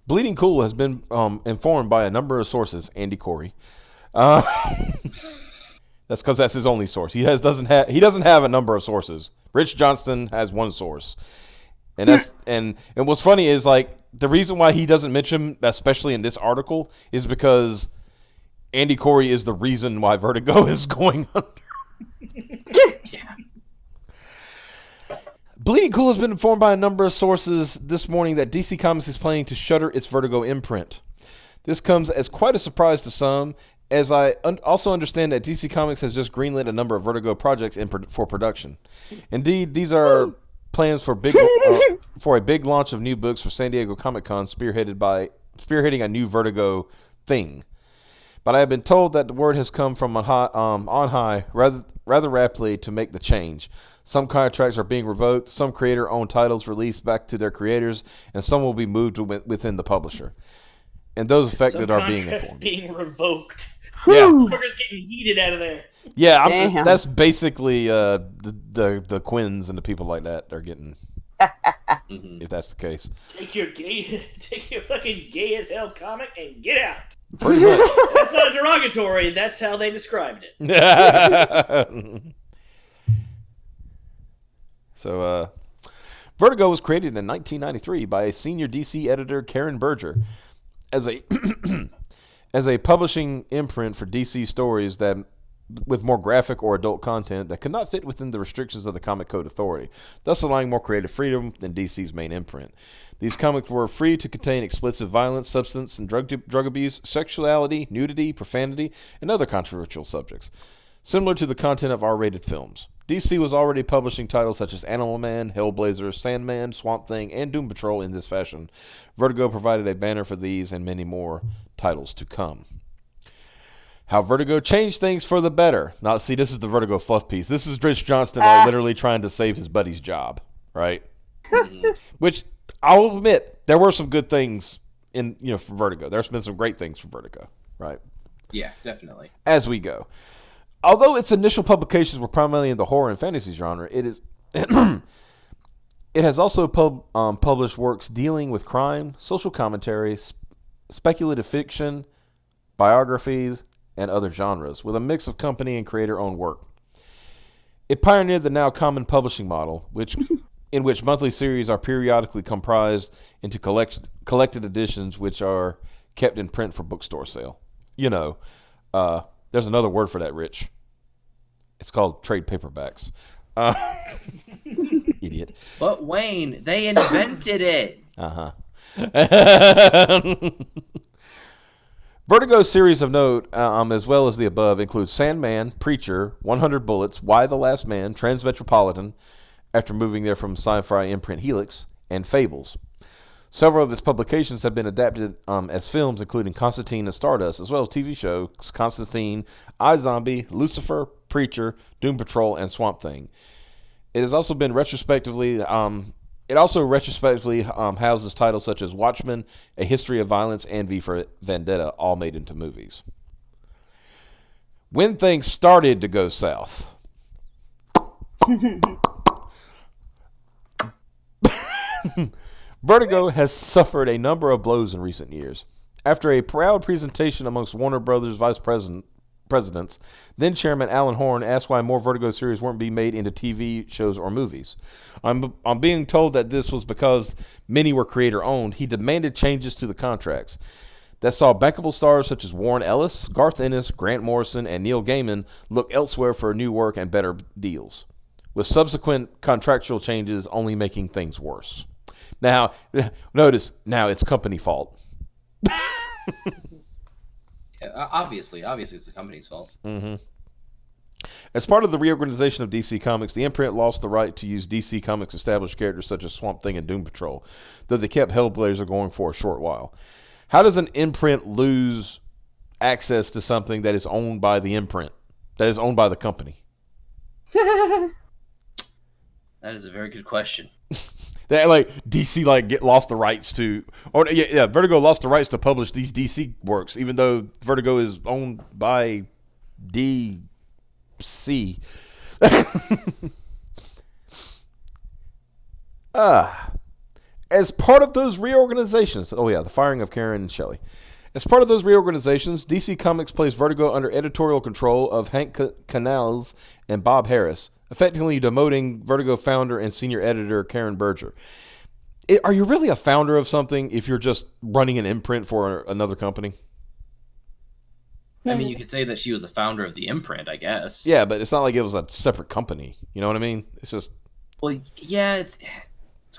Bleeding Cool has been informed by a number of sources. Andy Corey. That's because that's his only source. He doesn't have a number of sources. Rich Johnston has one source, and that's and what's funny is the reason why he doesn't mention, especially in this article, is because Andy Corey is the reason why Vertigo is going under. Bleeding Cool has been informed by a number of sources this morning that DC Comics is planning to shutter its Vertigo imprint. This comes as quite a surprise to some, as I also understand that DC Comics has just greenlit a number of Vertigo projects for production. Indeed, these are plans for a big launch of new books for San Diego Comic-Con, spearheading a new Vertigo thing. But I have been told that the word has come from on high rather rapidly to make the change. Some contracts are being revoked, some creator-owned titles released back to their creators, and some will be moved within the publisher. And those affected are being informed. Being revoked. Yeah, Fuckers getting yeeted out of there. yeah. Damn. That's basically the Quins and the people like that are getting. If that's the case, Take your fucking gay as hell comic and get out. pretty much. That's not derogatory. That's how they described it. So, Vertigo was created in 1993 by a senior DC editor, Karen Berger, as a publishing imprint for DC stories that with more graphic or adult content that could not fit within the restrictions of the Comic Code Authority, thus allowing more creative freedom than DC's main imprint. These comics were free to contain explicit violence, substance and drug abuse, sexuality, nudity, profanity, and other controversial subjects, similar to the content of R-rated films. DC was already publishing titles such as Animal Man, Hellblazer, Sandman, Swamp Thing, and Doom Patrol in this fashion. Vertigo provided a banner for these and many more titles to come. How Vertigo changed things for the better. Now, see, this is the Vertigo fluff piece. This is Rich Johnston like, literally trying to save his buddy's job, right? Which I'll admit, there were some good things for Vertigo. There's been some great things for Vertigo, right? Yeah, definitely. As we go. Although its initial publications were primarily in the horror and fantasy genre, it has also published works dealing with crime, social commentary, speculative fiction, biographies, and other genres, with a mix of company and creator-owned work. It pioneered the now common publishing model, in which monthly series are periodically comprised into collected editions, which are kept in print for bookstore sale. There's another word for that, Rich. It's called trade paperbacks. Idiot. But Wayne, they invented it. Uh-huh. Vertigo's series of note, as well as the above, include Sandman, Preacher, 100 Bullets, Why the Last Man, Transmetropolitan, after moving there from sci-fi imprint Helix, and Fables. Several of its publications have been adapted as films, including Constantine and Stardust, as well as TV shows Constantine, iZombie, Lucifer, Preacher, Doom Patrol, and Swamp Thing. It has also been retrospectively houses titles such as Watchmen, A History of Violence, and V for Vendetta, all made into movies. When things started to go south. Vertigo has suffered a number of blows in recent years. After a proud presentation amongst Warner Brothers vice presidents, then Chairman Alan Horn asked why more Vertigo series weren't being made into TV shows or movies. I'm being told that this was because many were creator-owned. He demanded changes to the contracts that saw bankable stars such as Warren Ellis, Garth Ennis, Grant Morrison, and Neil Gaiman look elsewhere for new work and better deals, with subsequent contractual changes only making things worse. Now, notice, now it's company fault. Obviously, it's the company's fault. Mm-hmm. As part of the reorganization of DC Comics, the imprint lost the right to use DC Comics' established characters such as Swamp Thing and Doom Patrol, though they kept Hellblazer going for a short while. How does an imprint lose access to something that is owned by the imprint, that is owned by the company? That is a very good question. That DC lost the rights to, Vertigo lost the rights to publish these DC works, even though Vertigo is owned by DC. As part of those reorganizations, the firing of Karen and Shelley. As part of those reorganizations, DC Comics placed Vertigo under editorial control of Hank Canales and Bob Harris, effectively demoting Vertigo founder and senior editor Karen Berger. Are you really a founder of something if you're just running an imprint for another company? I mean, you could say that she was the founder of the imprint, I guess. Yeah, but it's not like it was a separate company. You know what I mean? It's just... Well, yeah, it's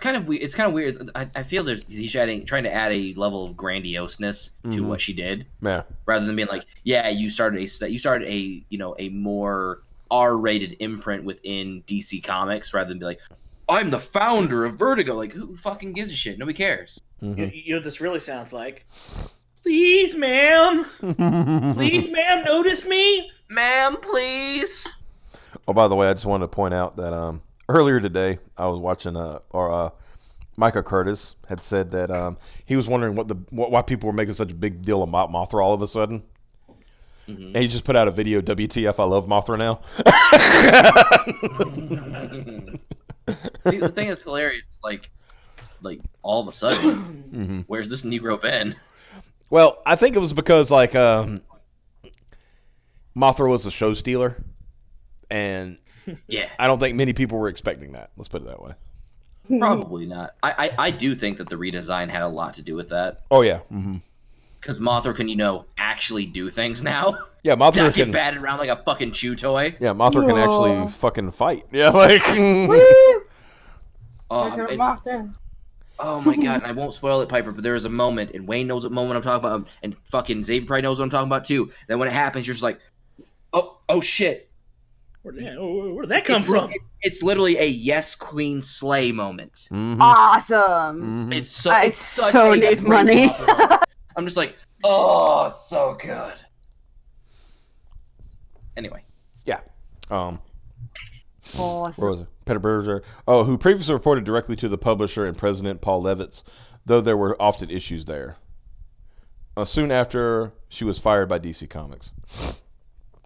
kind of weird. It's kind of weird. I feel he's trying to add a level of grandiosness to what she did. Yeah. Rather than being like, yeah, you started a more R-rated imprint within DC Comics, rather than be like, I'm the founder of Vertigo. Like, who fucking gives a shit? Nobody cares. Mm-hmm. You know what this really sounds like? Please, ma'am. Please, ma'am, notice me. Ma'am, please. Oh, by the way, I just wanted to point out that earlier today I was watching Micah Curtis had said that he was wondering why people were making such a big deal of Mothra all of a sudden. Mm-hmm. And he just put out a video, WTF, I love Mothra now. See, the thing that's hilarious, like all of a sudden, where's this Negro been? Well, I think it was because Mothra was a show stealer, and yeah, I don't think many people were expecting that. Let's put it that way. Probably not. I do think that the redesign had a lot to do with that. Oh yeah. Because Mothra can, actually do things now. Yeah, Mothra not can get batted around like a fucking chew toy. Yeah, Mothra can actually fucking fight. Yeah, like. Oh my god! And I won't spoil it, Piper, but there is a moment, and Wayne knows what moment I'm talking about, and fucking Xavier probably knows what I'm talking about too. Then when it happens, you're just like, oh shit. Where did that come from? It's literally a yes, Queen slay moment. Mm-hmm. Awesome. Mm-hmm. I so need money. I'm just like, oh, it's so good. Anyway. Yeah. Awesome. Where was it? Peter Berger. Oh, who previously reported directly to the publisher and president, Paul Levitz, though there were often issues there. Soon after, she was fired by DC Comics.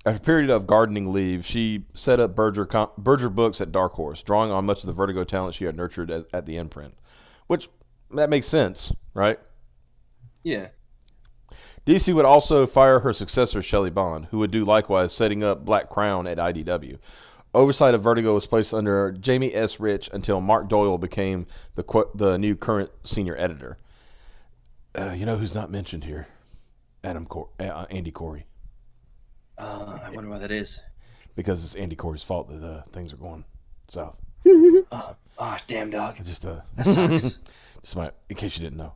After a period of gardening leave, she set up Berger Books at Dark Horse, drawing on much of the Vertigo talent she had nurtured at the imprint. Which, that makes sense, right? Yeah. DC would also fire her successor, Shelley Bond, who would do likewise, setting up Black Crown at IDW. Oversight of Vertigo was placed under Jamie S. Rich until Mark Doyle became the new current senior editor. You know who's not mentioned here? Andy Corey. I wonder why that is. Because it's Andy Corey's fault that things are going south. Damn dog. Just that sucks. in case you didn't know.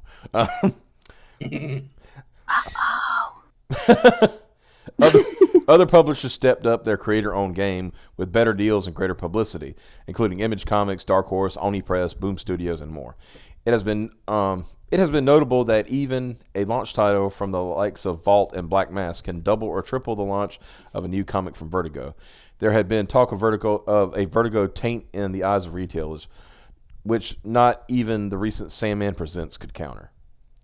Other publishers stepped up their creator-owned game with better deals and greater publicity, including Image Comics, Dark Horse, Oni Press, Boom Studios, and more. It has been notable that even a launch title from the likes of Vault and Black Mask can double or triple the launch of a new comic from Vertigo. There had been talk of a Vertigo taint in the eyes of retailers, which not even the recent Sandman Presents could counter.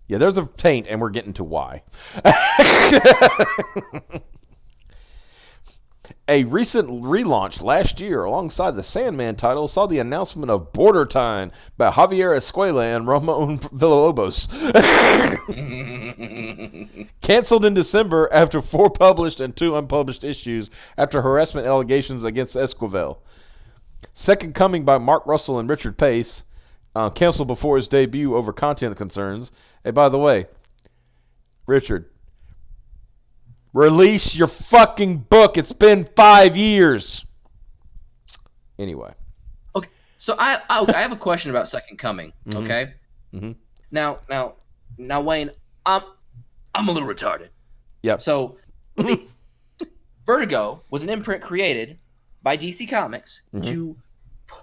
Yeah, there's a taint, and we're getting to why. A recent relaunch last year alongside the Sandman title saw the announcement of Border Time by Javier Escuela and Ramon Villalobos. Canceled in December after 4 published and 2 unpublished issues after harassment allegations against Esquivel. Second Coming by Mark Russell and Richard Pace, canceled before his debut over content concerns. Hey, by the way, Richard, release your fucking book. It's been 5 years. Anyway. Okay, so I have a question about Second Coming. Mm-hmm. Okay. Mm-hmm. Now, Wayne, I'm a little retarded. Yep. So, Vertigo was an imprint created by DC Comics to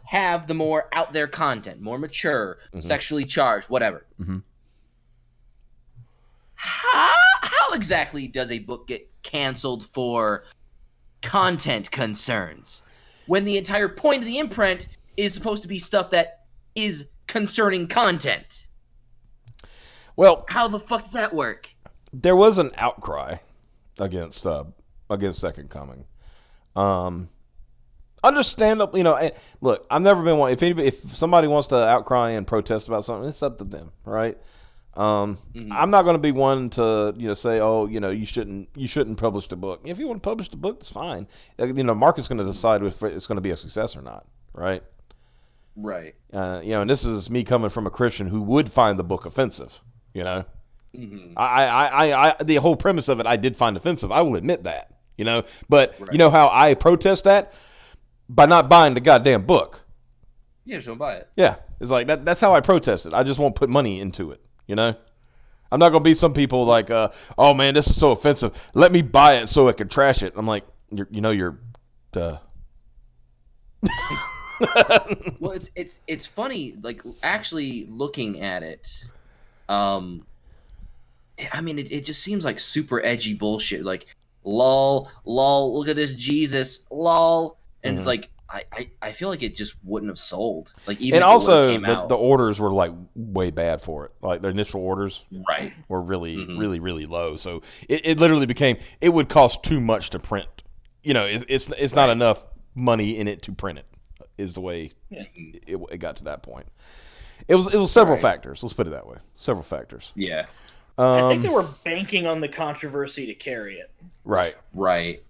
have the more out there content, more mature, sexually charged, whatever. Mm-hmm. How exactly does a book get canceled for content concerns when the entire point of the imprint is supposed to be stuff that is concerning content? Well, how the fuck does that work? There was an outcry against Second Coming. Understandable, look, I've never been one. If somebody wants to outcry and protest about something, it's up to them, right? I'm not going to be one to say, you shouldn't publish the book. If you want to publish the book, it's fine. Mark is going to decide if it's going to be a success or not, right? Right. And this is me coming from a Christian who would find the book offensive. Mm-hmm. I the whole premise of it I did find offensive. I will admit that. But right. You know how I protest that? By not buying the goddamn book. Yeah, just don't buy it. Yeah, it's like that. That's how I protest it. I just won't put money into it. I'm not gonna be some people like, oh man, this is so offensive. Let me buy it so I can trash it. I'm like, you're. Well, it's funny. Like actually looking at it, I mean, it just seems like super edgy bullshit. Like, lol, look at this Jesus, lol, and it's like. I feel like it just wouldn't have sold. Like even and if also it came out. The orders were like way bad for it. Like their initial orders were really really low. So it literally became it would cost too much to print. It's not enough money in it to print it. Is the way it got to that point. It was several factors. Let's put it that way. Several factors. Yeah. I think they were banking on the controversy to carry it. Right.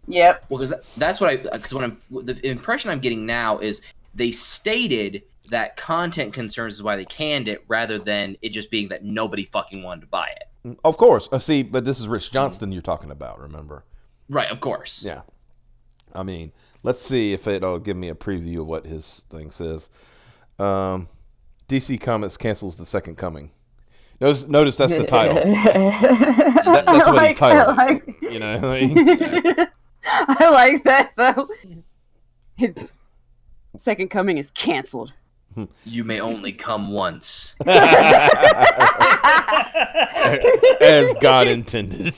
Yep. Well, that's what the impression I'm getting now is they stated that content concerns is why they canned it, rather than it just being that nobody fucking wanted to buy it. Of course. See, but this is Rich Johnston you're talking about. Remember? Right. Of course. Yeah. I mean, let's see if it'll give me a preview of what his thing says. DC Comics cancels the Second Coming. Notice that's the title. That's what he titled it. I like that though. Second Coming is canceled. You may only come once. As God intended.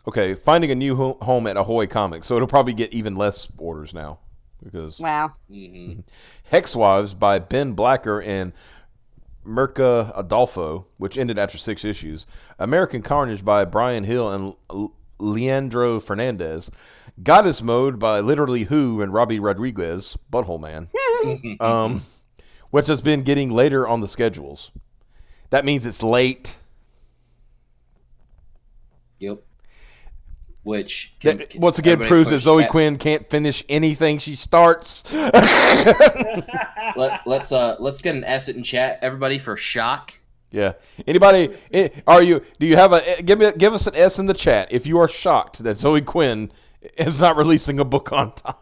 Okay, finding a new home at Ahoy Comics, so it'll probably get even less orders now because Wow. Hex Wives by Ben Blacker and Mirka Adolfo, which ended after 6 issues. American Carnage by Brian Hill and Leandro Fernandez. Goddess Mode by Literally Who and Robbie Rodriguez, Butthole Man, which has been getting later on the schedules. That means it's late. Yep. Which once again proves that Zoe Quinn can't finish anything she starts. Let's get an S in chat, everybody, for shock. Yeah. Anybody? Do you have a give us an S in the chat if you are shocked that Zoe Quinn is not releasing a book on time.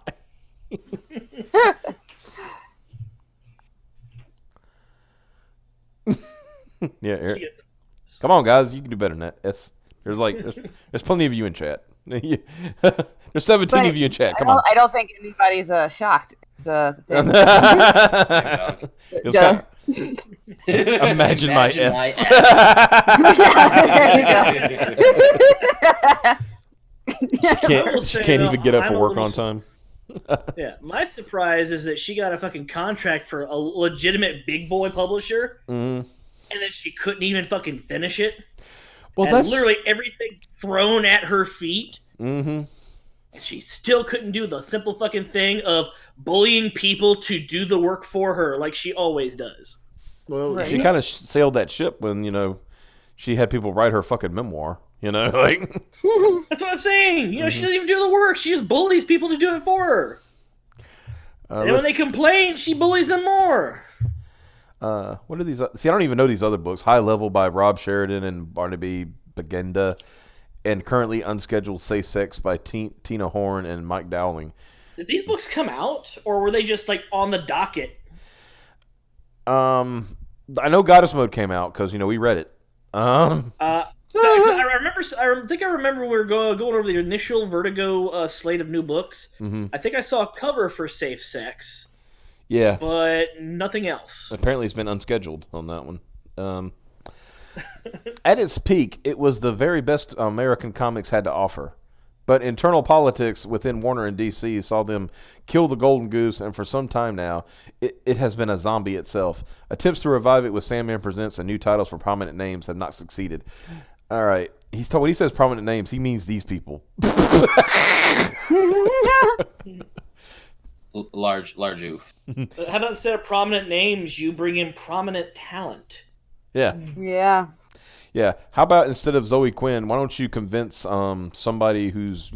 Yeah, Eric. Come on, guys, you can do better than that. There's plenty of you in chat. There's 17 of you in chat. Come on. I don't think anybody's shocked. Imagine my S. She can't even get up for work on time. Yeah, my surprise is that she got a fucking contract for a legitimate big boy publisher, and then she couldn't even fucking finish it. Well, that's literally everything thrown at her feet. And she still couldn't do the simple fucking thing of bullying people to do the work for her like she always does. Well, she kind of sailed that ship when, she had people write her fucking memoir, like. That's what I'm saying. She doesn't even do the work. She just bullies people to do it for her. And when they complain, she bullies them more. What are these? See, I don't even know these other books. High Level by Rob Sheridan and Barnaby Bagenda, and currently unscheduled Safe Sex by Tina Horn and Mike Dowling. Did these books come out, or were they just on the docket? I know Goddess Mode came out because we read it. I think I remember we were going over the initial Vertigo slate of new books. I think I saw a cover for Safe Sex. Yeah. But nothing else. Apparently it's been unscheduled on that one. At its peak, it was the very best American comics had to offer. But internal politics within Warner and DC saw them kill the Golden Goose, and for some time now, it has been a zombie itself. Attempts to revive it with Sandman Presents and new titles for prominent names have not succeeded. All right. When he says prominent names, he means these people. Large oof. How about instead of prominent names, you bring in prominent talent? Yeah. Yeah. Yeah. How about instead of Zoe Quinn, why don't you convince somebody who's,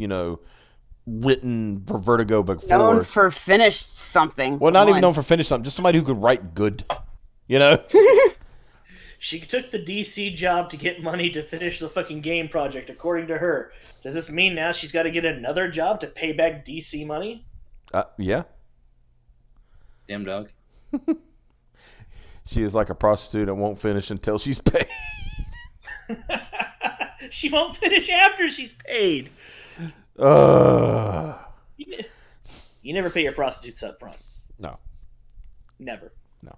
written for Vertigo before. Known for finished something. Well, not even known for finished something. Just somebody who could write good. She took the DC job to get money to finish the fucking game project, according to her. Does this mean now she's got to get another job to pay back DC money? Yeah. Damn dog. She is like a prostitute and won't finish until she's paid. She won't finish after she's paid. You never pay your prostitutes up front. No. Never. No.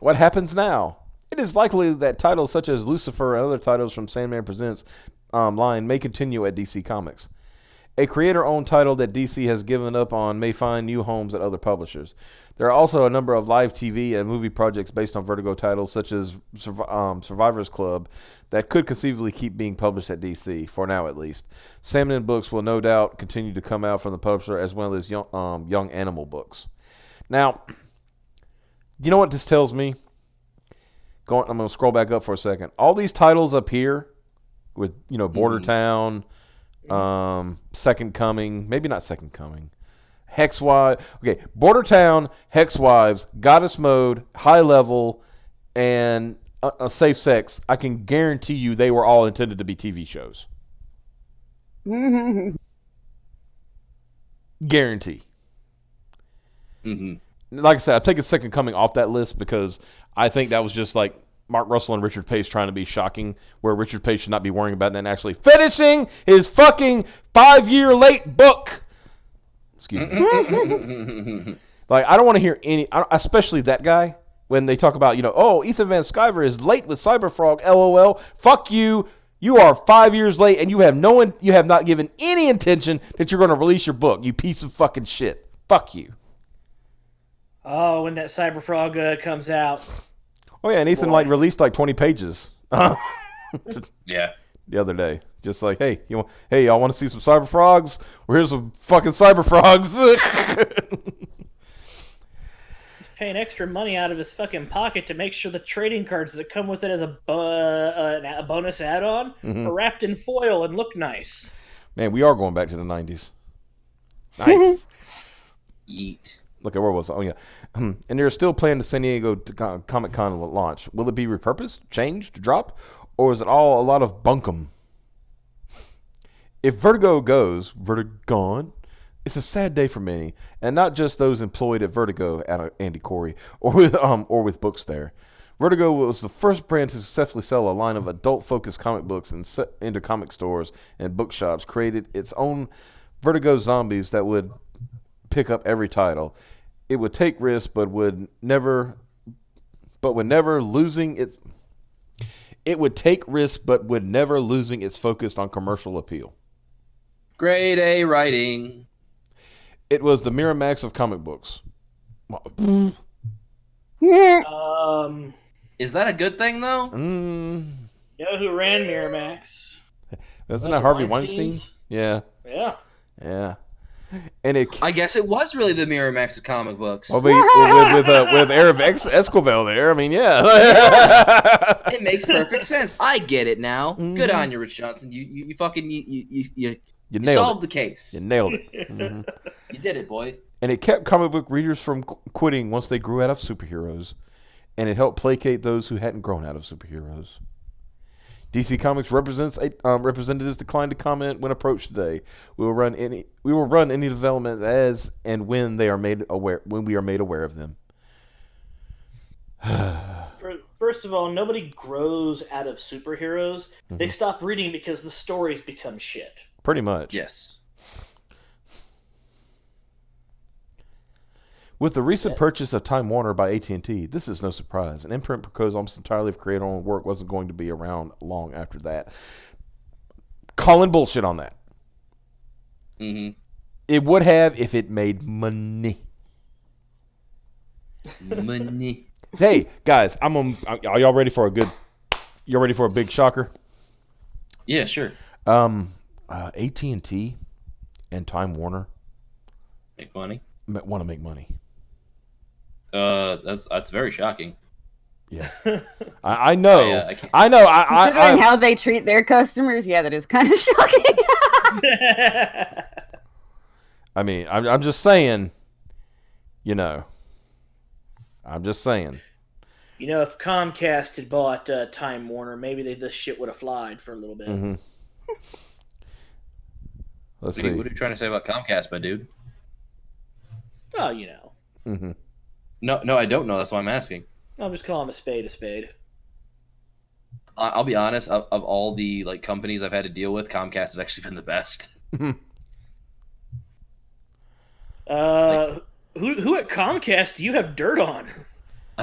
What happens now? It is likely that titles such as Lucifer and other titles from Sandman Presents line may continue at DC Comics. A creator-owned title that DC has given up on may find new homes at other publishers. There are also a number of live TV and movie projects based on Vertigo titles, such as Survivor's Club, that could conceivably keep being published at DC, for now at least. Salmon books will no doubt continue to come out from the publisher, as well as young animal books. Now, do you know what this tells me? I'm going to scroll back up for a second. All these titles up here, with Border Town, Second Coming, maybe not Second Coming, Hexwives. Okay, Border Town, Hexwives, Goddess Mode, High Level, and Safe Sex. I can guarantee you they were all intended to be TV shows. Guarantee. Like I said, I've taken Second Coming off that list because I think that was just like Mark Russell and Richard Pace trying to be shocking, where Richard Pace should not be worrying about that and actually finishing his fucking 5-year late book. Excuse me. Like, I don't want to hear especially that guy. when they talk about, oh, Ethan Van Sciver is late with Cyberfrog, LOL. Fuck you. You are 5 years late, and you have not given any intention that you're going to release your book, you piece of fucking shit. Fuck you. Oh, when that Cyberfrog comes out. Oh, yeah, and Ethan, released 20 pages. Yeah. The other day. Just like, hey, y'all want to see some Cyberfrogs? Well, here's some fucking Cyberfrogs. He's paying extra money out of his fucking pocket to make sure the trading cards that come with it as a bonus add-on are wrapped in foil and look nice. Man, we are going back to the 90s. Nice. Yeet. Look at where was I? Oh, yeah. And they're still planning the San Diego Comic-Con launch. Will it be repurposed, changed, dropped, or is it all a lot of bunkum? If Vertigo goes, Vertigon, it's a sad day for many, and not just those employed at Vertigo, Andy Corey, or with books there. Vertigo was the first brand to successfully sell a line of adult-focused comic books into comic stores and bookshops, created its own Vertigo zombies that would pick up every title. It would take risks, but would never losing its focus on commercial appeal. Grade A writing. It was the Miramax of comic books. Is that a good thing though? You know who ran Miramax? Wasn't that Harvey Weinstein? Yeah. Yeah. Yeah. And I guess it was really the Miramax of comic books. Well, with Eric Esquivel there, I mean, yeah. It makes perfect sense. I get it now. Good on you, Rich Johnson. You fucking you solved the case. You nailed it. Mm-hmm. You did it, boy. And it kept comic book readers from quitting once they grew out of superheroes, and it helped placate those who hadn't grown out of superheroes. DC Comics representatives declined to comment when approached today. We will run any development as and when we are made aware of them. First of all, nobody grows out of superheroes. Mm-hmm. They stop reading because the stories become shit. Pretty much. Yes. With the recent purchase of Time Warner by AT&T, this is no surprise. An imprint proposed almost entirely of creator-owned work wasn't going to be around long after that. Calling bullshit on that. Mm-hmm. It would have if it made money. Money. Hey, guys, are y'all ready for you're ready for a big shocker? Yeah, sure. AT&T and Time Warner Make money. Want to make money. That's very shocking. Yeah, I know. I know. Considering how they treat their customers, yeah, that is kind of shocking. I mean, I'm just saying. I'm just saying. If Comcast had bought Time Warner, maybe this shit would have flied for a little bit. Mm-hmm. Let's see. What are you trying to say about Comcast, my dude? Oh, Mm-hmm. No, I don't know. That's why I'm asking. I'll just call him a spade a spade. I'll be honest. Of all the companies I've had to deal with, Comcast has actually been the best. Who at Comcast do you have dirt on?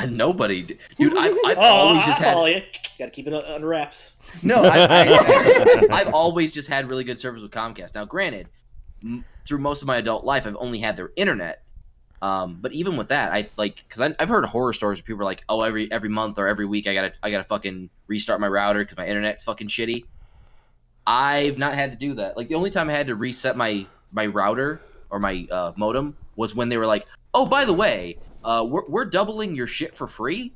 Nobody, dude. I've always just had. You gotta keep it under wraps. No, I've always just had really good service with Comcast. Now, granted, through most of my adult life, I've only had their internet. But even with that, because I've heard horror stories where people are like, "Oh, every month or every week, I gotta fucking restart my router because my internet's fucking shitty." I've not had to do that. The only time I had to reset my router or my modem was when they were like, "Oh, by the way, we're doubling your shit for free.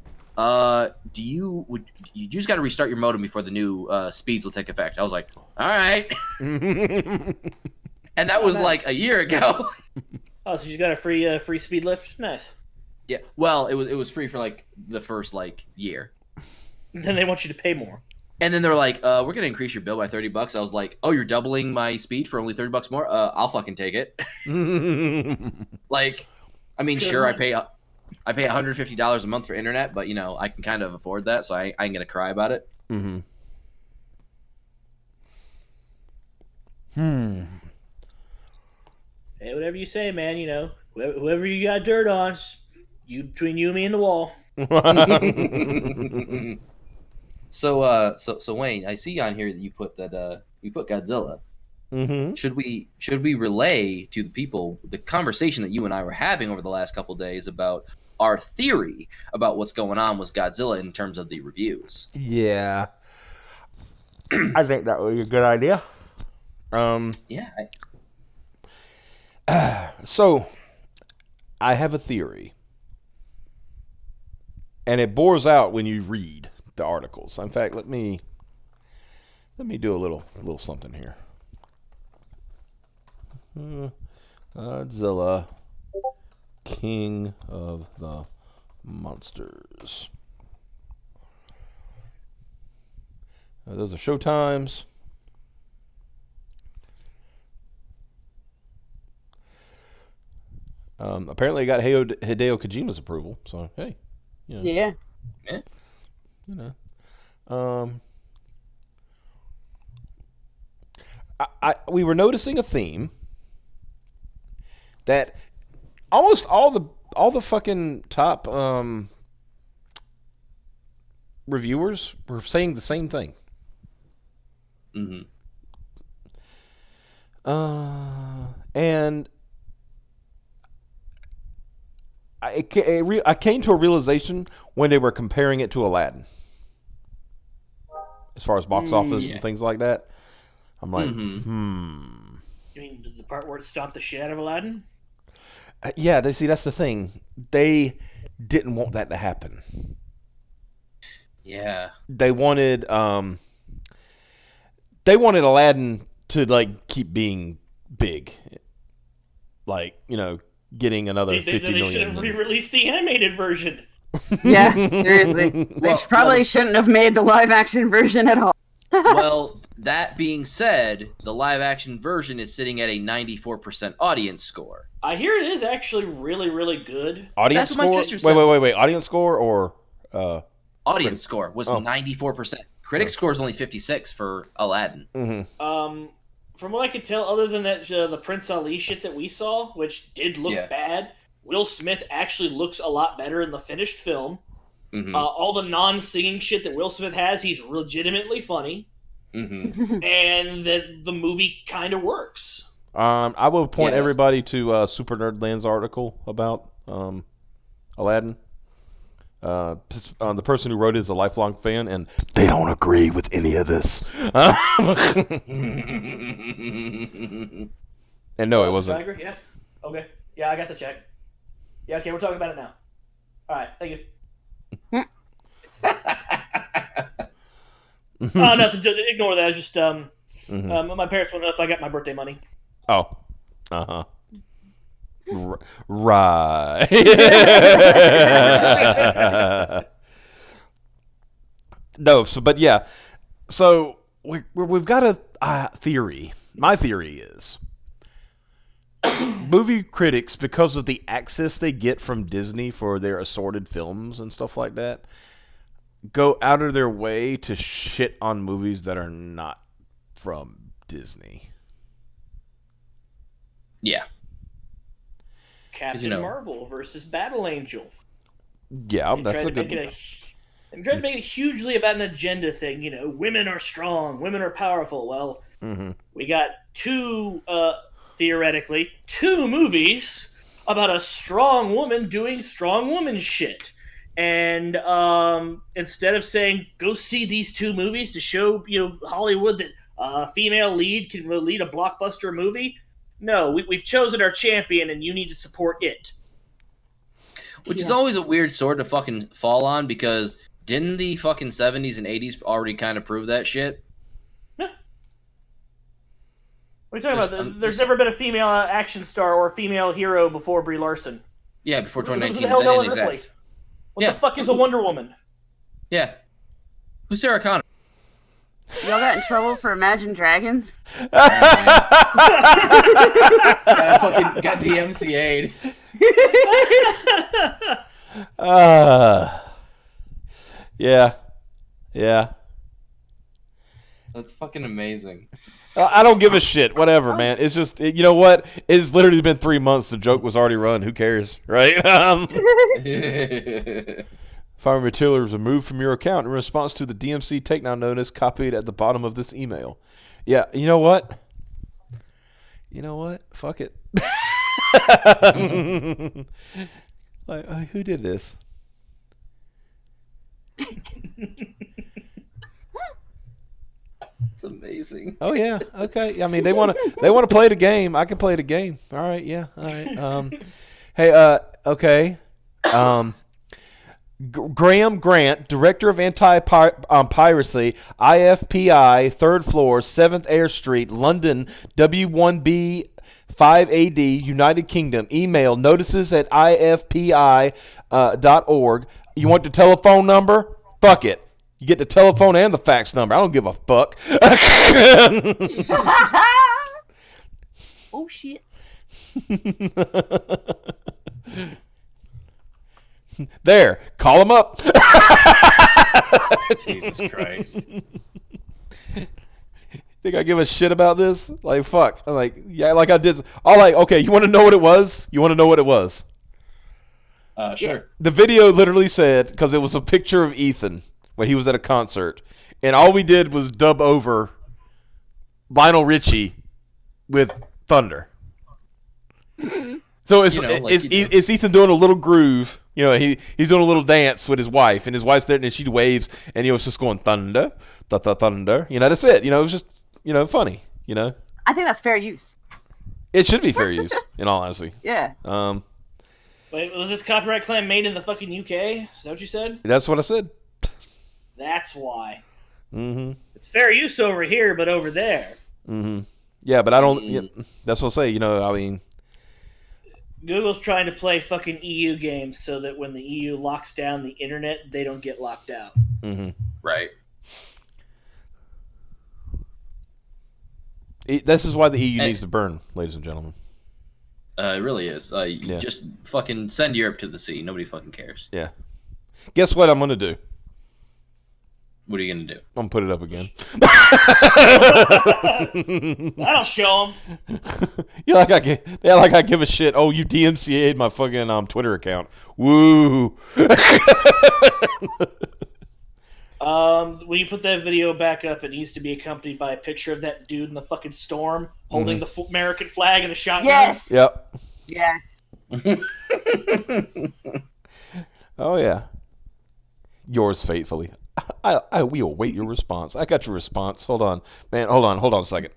You just got to restart your modem before the new speeds will take effect." I was like, "All right," and that was a year ago. Oh, so you got a free speed lift? Nice. Yeah. Well, it was free for the first year. Then they want you to pay more. And then they're like, "We're gonna increase your bill by $30." I was like, "Oh, you're doubling my speed for only $30 more? I'll fucking take it." Sure, I pay $150 a month for internet, but I can kind of afford that, so I ain't gonna cry about it. Mm-hmm. Hey, whatever you say, man. Whoever you got dirt on, between you and me and the wall. So Wayne, I see on here that you put Godzilla. Mm-hmm. Should we relay to the people the conversation that you and I were having over the last couple days about our theory about what's going on with Godzilla in terms of the reviews? Yeah. I think that would be a good idea. Yeah. So, I have a theory. And it bores out when you read the articles. In fact, let me do a little something here. Godzilla, King of the Monsters. Those are showtimes. Apparently, it got Hideo Kojima's approval. So hey, Yeah. We were noticing a theme that almost all the fucking top reviewers were saying the same thing. Mm-hmm. And I came to a realization when they were comparing it to Aladdin, as far as box office and things like that. I'm like, You mean the part where it stomped the shit out of Aladdin? Yeah, that's the thing. They didn't want that to happen. Yeah. They wanted Aladdin to like keep being big, like getting another 50 They million. should have re-released the animated version. Yeah, seriously. They probably shouldn't have made the live action version at all. Well, that being said, the live action version is sitting at a 94% audience score. I hear it is actually really, really good. Audience That's what my score? sister said. Wait. Audience score or audience score was 94%. Critic score is only 56 for Aladdin. Mm-hmm. From what I could tell, other than that the Prince Ali shit that we saw, which did look bad, Will Smith actually looks a lot better in the finished film. Mm-hmm. All the non-singing shit that Will Smith has, he's legitimately funny. Mm-hmm. And the movie kind of works. I will point everybody to Super Nerdland's article about Aladdin. The person who wrote it is a lifelong fan, and they don't agree with any of this. And no, it wasn't. Tiger? Yeah. Okay. Yeah, I got the check. Yeah, okay, we're talking about it now. All right, thank you. Nothing. Just ignore that. It's just my parents want to know if I got my birthday money. Oh. Uh-huh. Right. No, but yeah. So we've got a theory. My theory is movie critics, because of the access they get from Disney for their assorted films and stuff like that, go out of their way to shit on movies that are not from Disney. Yeah. Captain Marvel versus Battle Angel. Yeah, that's a good one. They tried to make it hugely about an agenda thing. Women are strong, women are powerful. Well, we got theoretically, two movies about a strong woman doing strong woman shit. And instead of saying, go see these two movies to show Hollywood that a female lead can lead a blockbuster movie, no, we've chosen our champion and you need to support it. Which is always a weird sword to fucking fall on, because didn't the fucking 70s and 80s already kind of prove that shit? Yeah. What are you talking about? There's never been a female action star or a female hero before Brie Larson. Yeah, before 2019. Who the hell's Ellen that didn't Ripley? exist. What the fuck is a Wonder Woman? Yeah. Who's Sarah Connor? Y'all got in trouble for Imagine Dragons? Got DMCA'd. Yeah. That's fucking amazing. I don't give a shit. Whatever, man. It's just, you know what? It's literally been 3 months. The joke was already run. Who cares, right? Following material is removed from your account in response to the DMC takedown notice copied at the bottom of this email. Yeah, you know what? Fuck it. Like, who did this? It's amazing. Oh yeah, okay. I mean, they want to play the game. I can play the game. All right, yeah, all right. Hey, okay. Graham Grant, Director of Anti-Piracy, IFPI, 3rd floor, 7th Air Street, London, W1B 5AD, United Kingdom. Email notices at ifpi.org. You want the telephone number? Fuck it. You get the telephone and the fax number. I don't give a fuck. Oh shit. There, call them up. Jesus Christ. Think I give a shit about this? Like, fuck. I'm like, yeah, like I did. All like, okay, you want to know what it was? Sure. The video literally said, because it was a picture of Ethan when he was at a concert, and all we did was dub over Lionel Richie with Thunder. So it's it's Ethan doing a little groove. You know, he's doing a little dance with his wife, and his wife's there, and she waves, and he was just going thunder, thunder. You know, that's it. You know, it was just, you know, funny. You know, I think that's fair use. it should be fair use, in all honesty. Yeah. Wait, was this copyright claim made in the fucking UK? Is that what you said? That's what I said. That's why. Mm-hmm. It's fair use over here, but over there. Mm-hmm. Yeah, but I don't. Yeah, that's what I say. You know, I mean, Google's trying to play fucking EU games so that when the EU locks down the internet, they don't get locked out. mm-hmm. Right. This is why the EU needs to burn, ladies and gentlemen. It really is. Yeah. Just fucking send Europe to the sea. Nobody fucking cares. Yeah. Guess what I'm gonna do? What are you gonna do? I'm gonna put it up again. That'll show them. Like I give a shit. Oh, you DMCA'd my fucking Twitter account. Woo. When you put that video back up, it needs to be accompanied by a picture of that dude in the fucking storm holding the American flag and a shotgun. Yes. Yep. Yes. Oh yeah. Yours faithfully. We await your response. I got your response. Hold on, man. Hold on a second.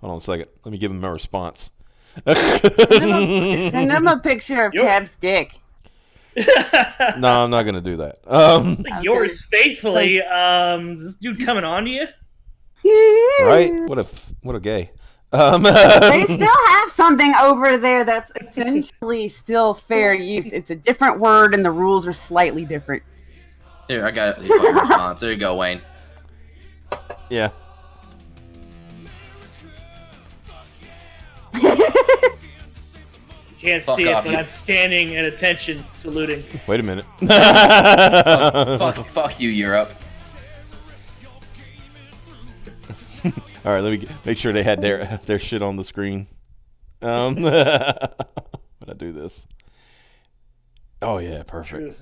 Let me give him my response. Send him a picture of Cab's dick. No, I'm not gonna do that. Yours faithfully. This dude coming on to you? Right? What a gay. They still have something over there that's essentially still fair use. It's a different word, and the rules are slightly different. Here, I got the fucking response. There you go, Wayne. Yeah. You can't see it, but I'm standing at attention, saluting. Wait a minute. Fuck you, Europe. All right, let me make sure they had their shit on the screen. When I do this. Oh yeah, perfect.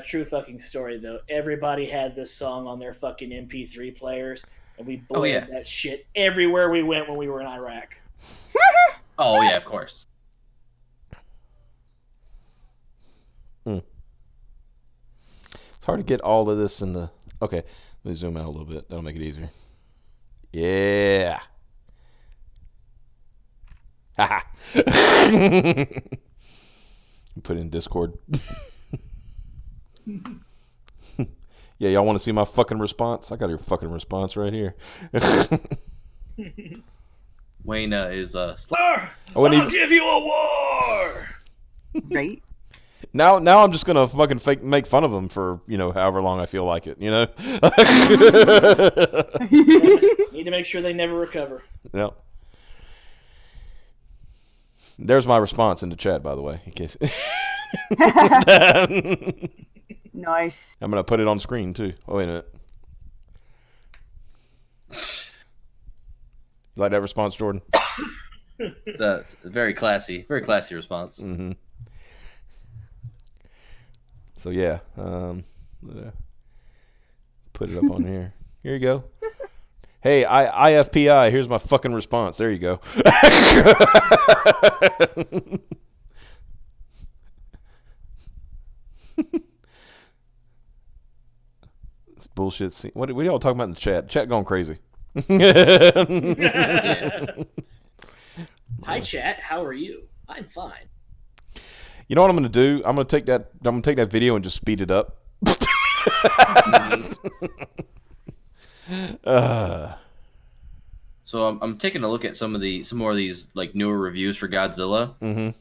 True fucking story though. Everybody had this song on their fucking MP3 players, and we blared that shit everywhere we went when we were in Iraq. Oh yeah, of course. It's hard to get all of this in the. Okay, let me zoom out a little bit. That'll make it easier. Yeah. Haha. Put it in Discord. Yeah, y'all want to see my fucking response? I got your fucking response right here. Wayne is I'll give you a war. Right? Now I'm just gonna fucking make fun of him for, you know, however long I feel like it. You know. Need to make sure they never recover. Yep. There's my response in the chat, by the way, in case. Nice. I'm gonna put it on screen too. Oh wait a minute. You like that response, Jordan? it's a very classy response. Mm-hmm. So yeah, put it up on here. Here you go. Hey, IFPI. Here's my fucking response. There you go. It's bullshit. What are y'all talking about in the chat? Chat going crazy. Hi, chat. How are you? I'm fine. You know what I'm going to do? I'm going to take that video and just speed it up. So I'm taking a look at some more of these like newer reviews for Godzilla,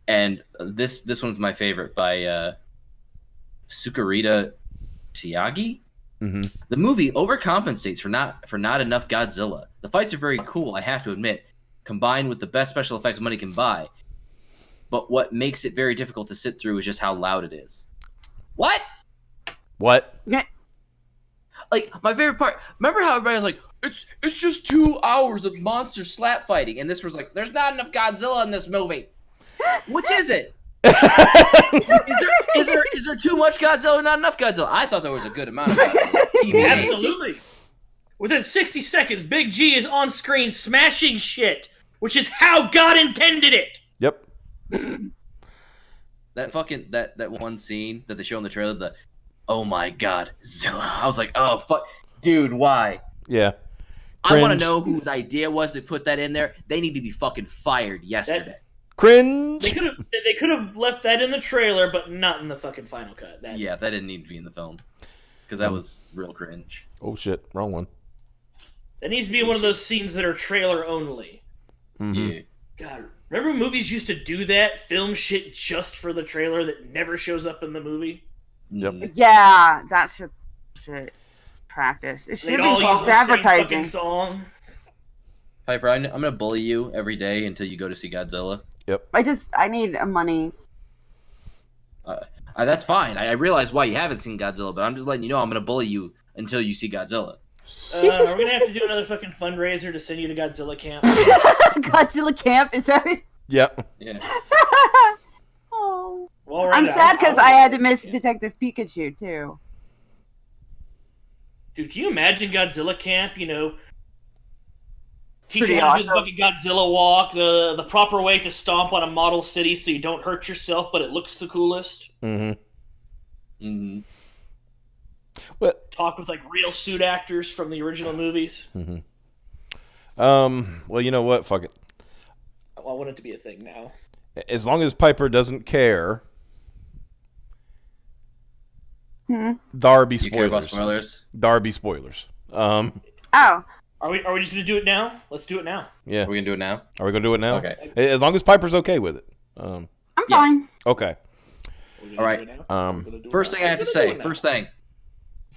and this one's my favorite by Sukarita Tiagi. The movie overcompensates for not enough Godzilla. The fights are very cool, I have to admit, combined with the best special effects money can buy. But what makes it very difficult to sit through is just how loud it is. What? Yeah. Like, my favorite part, remember how everybody was like, it's just 2 hours of monster slap fighting, and this was like, there's not enough Godzilla in this movie. Which is it? Is there too much Godzilla or not enough Godzilla? I thought there was a good amount of Godzilla. Absolutely. Within 60 seconds, Big G is on screen smashing shit, which is how God intended it. Yep. That fucking that one scene that they show in the trailer, the oh my God, Zilla. I was like, oh fuck, dude, why? Yeah. I want to Cringe. know whose idea was to put that in there. They need to be fucking fired yesterday. Cringe. They could have left that in the trailer, but not in the fucking final cut. That didn't need to be in the film because that was real cringe. Oh shit, wrong one. That needs to be one of those scenes that are trailer only. Yeah. God, remember movies used to do that? Film shit just for the trailer that never shows up in the movie? Yep. Yeah, that's shit practice. It should They'd be all use false the same advertising. fucking song. Piper, I'm gonna bully you every day until you go to see Godzilla. I need money. That's fine. I realize why you haven't seen Godzilla, but I'm just letting you know I'm gonna bully you until you see Godzilla. We're gonna have to do another fucking fundraiser to send you to Godzilla camp. Godzilla camp, is that it? Yep. Yeah. Oh. Well, right I'm now, sad because I had to miss yeah. Detective Pikachu too. Dude, can you imagine Godzilla camp? You know, teach Pretty you how to do the awesome. fucking Godzilla walk, the proper way to stomp on a model city so you don't hurt yourself, but it looks the coolest. Mm-hmm. Well, Talk with like real suit actors from the original movies. well, you know what? Fuck it. I want it to be a thing now. As long as Piper doesn't care, Darby You care about spoilers. spoilers? Darby spoilers. Oh, Are we just gonna do it now? Let's do it now. Yeah. Are we gonna do it now? Are we gonna do it now? Okay. As long as Piper's okay with it. I'm Yeah. fine. Okay. All right. First thing I have to say. First thing.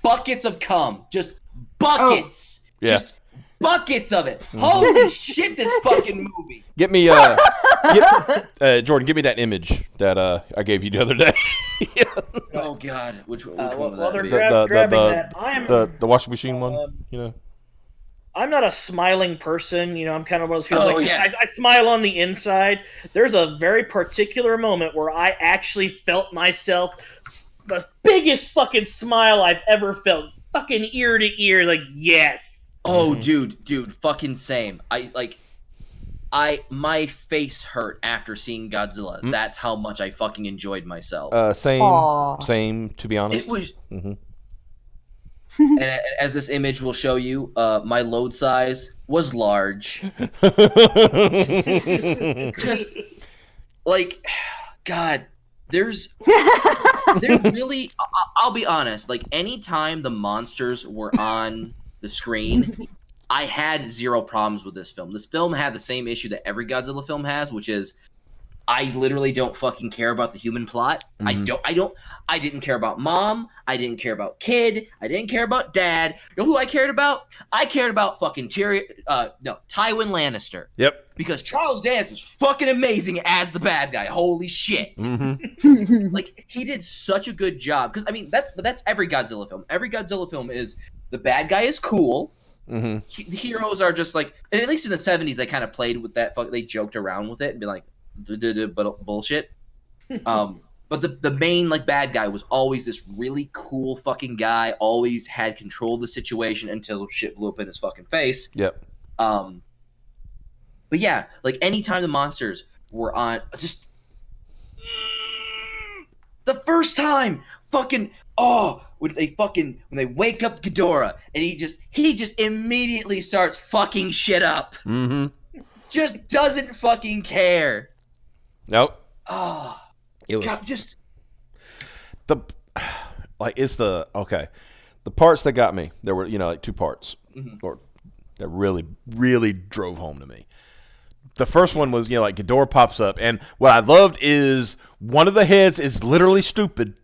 Buckets of cum. Just buckets. Yeah. Just buckets of it. Holy shit! This fucking movie. Get me Jordan, give me that image that I gave you the other day. Oh God. Which one While would they're that be? grabbing that, I'm the washing machine one, you know. I'm not a smiling person, you know. I'm kind of one of those people. Oh, like, yeah. I smile on the inside. There's a very particular moment where I actually felt myself the biggest fucking smile I've ever felt, fucking ear to ear. Like, yes. Oh, dude, fucking same. My face hurt after seeing Godzilla. That's how much I fucking enjoyed myself. Aw. Same. To be honest, It was. And as this image will show you, my load size was large. Just like, God, there really. I'll be honest. Like, anytime the monsters were on the screen, I had zero problems with this film. This film had the same issue that every Godzilla film has, which is I literally don't fucking care about the human plot. I didn't care about mom. I didn't care about kid. I didn't care about dad. You know who I cared about? I cared about fucking Tywin Lannister. Yep. Because Charles Dance is fucking amazing as the bad guy. Holy shit. Like, he did such a good job. Because, I mean, that's every Godzilla film. Every Godzilla film is the bad guy is cool. The heroes are just like, and at least in the 70s, they kind of played with that. They joked around with it and be like, bullshit. But But the main like bad guy was always this really cool fucking guy. Always had control of the situation until shit blew up in his fucking face. Yep. But yeah, like anytime the monsters were on, just the first time, fucking when they wake up Ghidorah and he just immediately starts fucking shit up. Mm-hmm. Just doesn't fucking care. Nope. Oh, It was God, just the parts that got me. There were like two parts, or that really drove home to me. The first one was like Ghidorah pops up, and what I loved is one of the heads is literally stupid.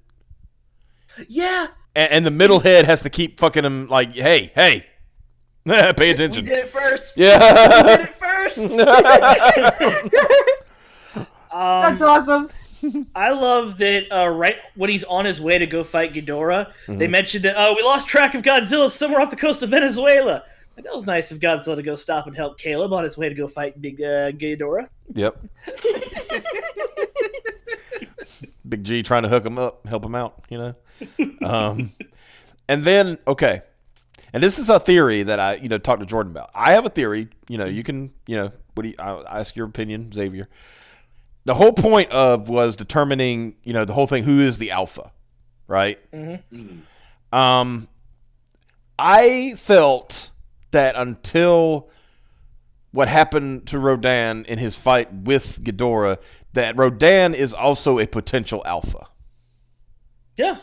Yeah. And the middle head has to keep fucking him like, hey, pay attention. We did it first. Yeah. We did it first. That's awesome. I love that right when he's on his way to go fight Ghidorah, they mentioned that, we lost track of Godzilla somewhere off the coast of Venezuela. Like, that was nice of Godzilla to go stop and help Caleb on his way to go fight Big Ghidorah. Yep. Big G trying to hook him up, help him out, And then, okay. And this is a theory that I, talked to Jordan about. I have a theory, you can, I'll ask your opinion, Xavier. The whole point was determining, the whole thing, who is the alpha, right? Mm-hmm. I felt that until what happened to Rodan in his fight with Ghidorah, that Rodan is also a potential alpha. Yeah.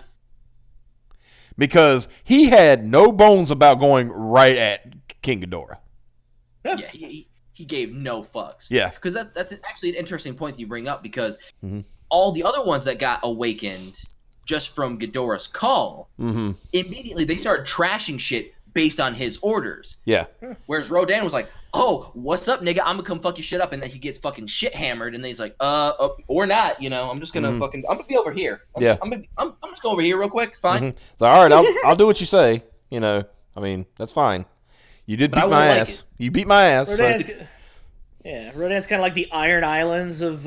Because he had no bones about going right at King Ghidorah. Yeah, he gave no fucks. Yeah. Because that's actually an interesting point that you bring up, because all the other ones that got awakened just from Ghidorah's call, immediately they started trashing shit based on his orders. Yeah. Whereas Rodan was like, oh, what's up, nigga? I'm gonna come fuck your shit up. And then he gets fucking shit hammered, and then he's like, or not, I'm just gonna I'm gonna be over here. I'm just going over here real quick. It's fine. So, all right, I'll do what you say. I mean, that's fine. You did beat my ass. You beat my ass. Rodan's kind of like the Iron Islands of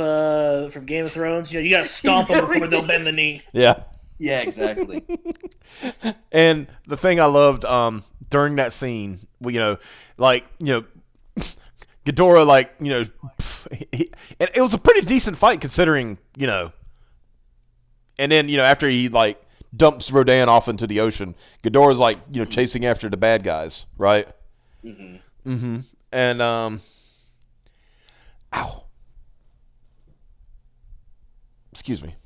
from Game of Thrones. You gotta stomp them before they'll bend the knee. Yeah. Yeah, exactly. And the thing I loved during that scene, Ghidorah, and it was a pretty decent fight considering, and then, after he, dumps Rodan off into the ocean, Ghidorah's, chasing after the bad guys, right? And, ow. Excuse me.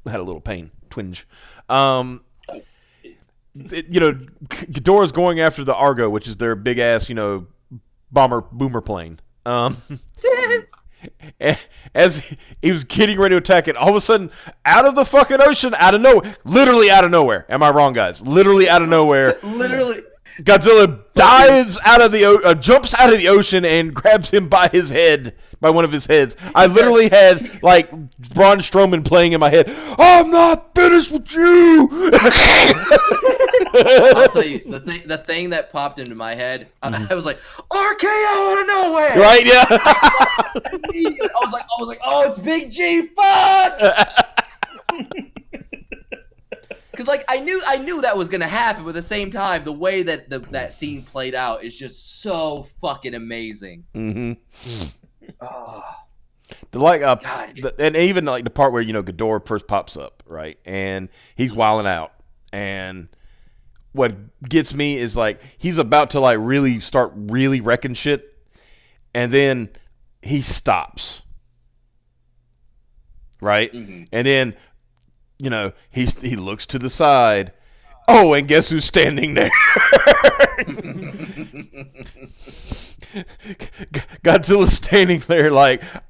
Had a little pain. Twinge. Ghidorah's going after the Argo, which is their big ass, boomer plane. As he was getting ready to attack it, all of a sudden, out of the fucking ocean, out of nowhere, literally out of nowhere. Am I wrong, guys? Literally out of nowhere. Literally. Godzilla dives out of the jumps out of the ocean and grabs him by his head, by one of his heads. I literally had Braun Strowman playing in my head. I'm not finished with you. I'll tell you the thing that popped into my head. I was like, RKO out of nowhere. Right? Yeah. I was like, oh, it's Big G. Fuck. Because I knew that was gonna happen, but at the same time, the way that that scene played out is just so fucking amazing. Oh. And even the part where Ghidorah first pops up, right, and he's wilding out, and what gets me is he's about to really start wrecking shit, and then he stops, right, and then. He looks to the side. Oh, and guess who's standing there? Godzilla's standing there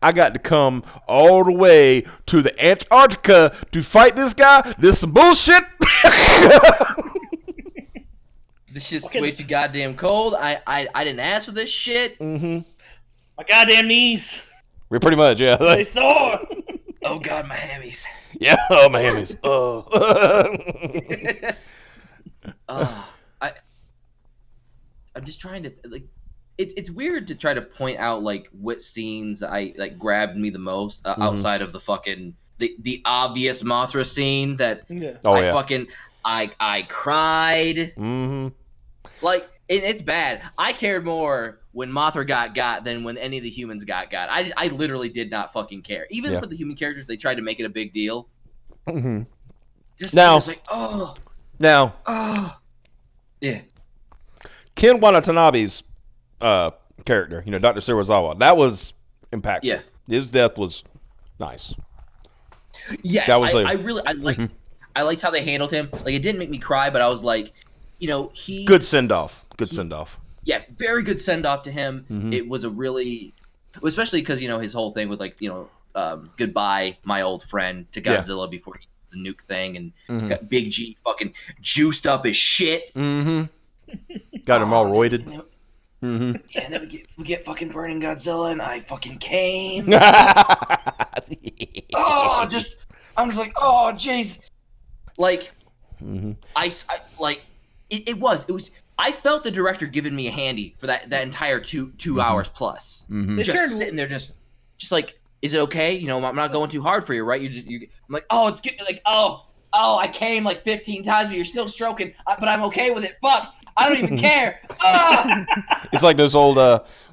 I got to come all the way to the Antarctica to fight this guy? This some bullshit? This shit's way too goddamn cold. I didn't ask for this shit. My goddamn knees. We're pretty much, yeah. They sore. Oh god, my hammies. Yeah, oh my hammies. I'm just trying to it's weird to try to point out what scenes I grabbed me the most outside of the fucking the obvious Mothra scene that I cried. Mm-hmm. Like it's bad. I cared more when Mothra got than when any of the humans got. I literally did not fucking care. Even for the human characters, they tried to make it a big deal. Mm-hmm. Just like yeah. Ken Watanabe's character, Dr. Serizawa, that was impactful. Yeah, his death was nice. Yes, that was I liked how they handled him. Like, it didn't make me cry, but I was like, he good send off. Good send off. Yeah, very good send off to him. Mm-hmm. It was especially because his whole thing with goodbye, my old friend, to Godzilla before he did the nuke thing, and got Big G fucking juiced up as shit. Mm-hmm. Got him all roided. Mm-hmm. Yeah, and then we get fucking burning Godzilla, and I fucking came. I'm just like, oh jeez, like, it was. I felt the director giving me a handy for that entire two hours plus. Mm-hmm. Just sitting there, just like, is it okay? I'm not going too hard for you, right? I'm like, oh, it's good. Like, oh, I came like 15 times, but you're still stroking. But I'm okay with it. Fuck. I don't even care. It's like those old.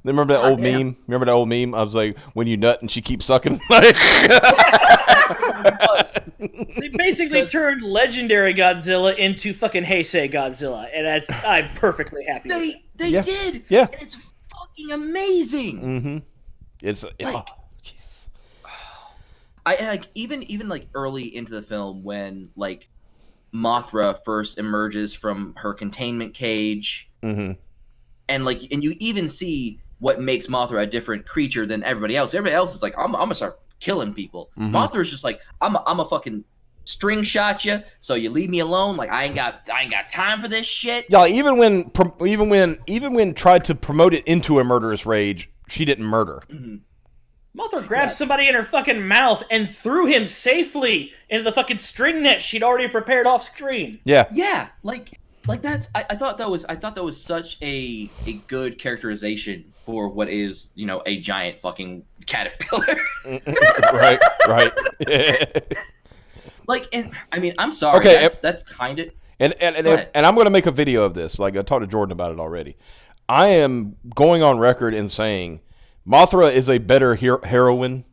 Remember that old meme? Remember that old meme? I was like, when you nut and she keeps sucking. They basically turned legendary Godzilla into fucking Heisei Godzilla, and I'm perfectly happy. They did. Yeah, and it's fucking amazing. Mm-hmm. It's Jesus. Even like early into the film when like Mothra first emerges from her containment cage, and you even see what makes Mothra a different creature than everybody else. Everybody else is like, I'm gonna start killing people. Mothra's just like, I'm a fucking string shot you, so you leave me alone. Like, I ain't got time for this shit. Yeah, even when tried to promote it into a murderous rage, she didn't murder. Mm-hmm. Mothra grabbed somebody in her fucking mouth and threw him safely into the fucking string net she'd already prepared off screen. Yeah. Yeah, like that's. I thought that was such a good characterization for what is a giant fucking caterpillar. Right. Like, and I mean, I'm sorry. Okay, that's kind of. And I'm going to make a video of this. Like, I talked to Jordan about it already. I am going on record and saying Mothra is a better heroine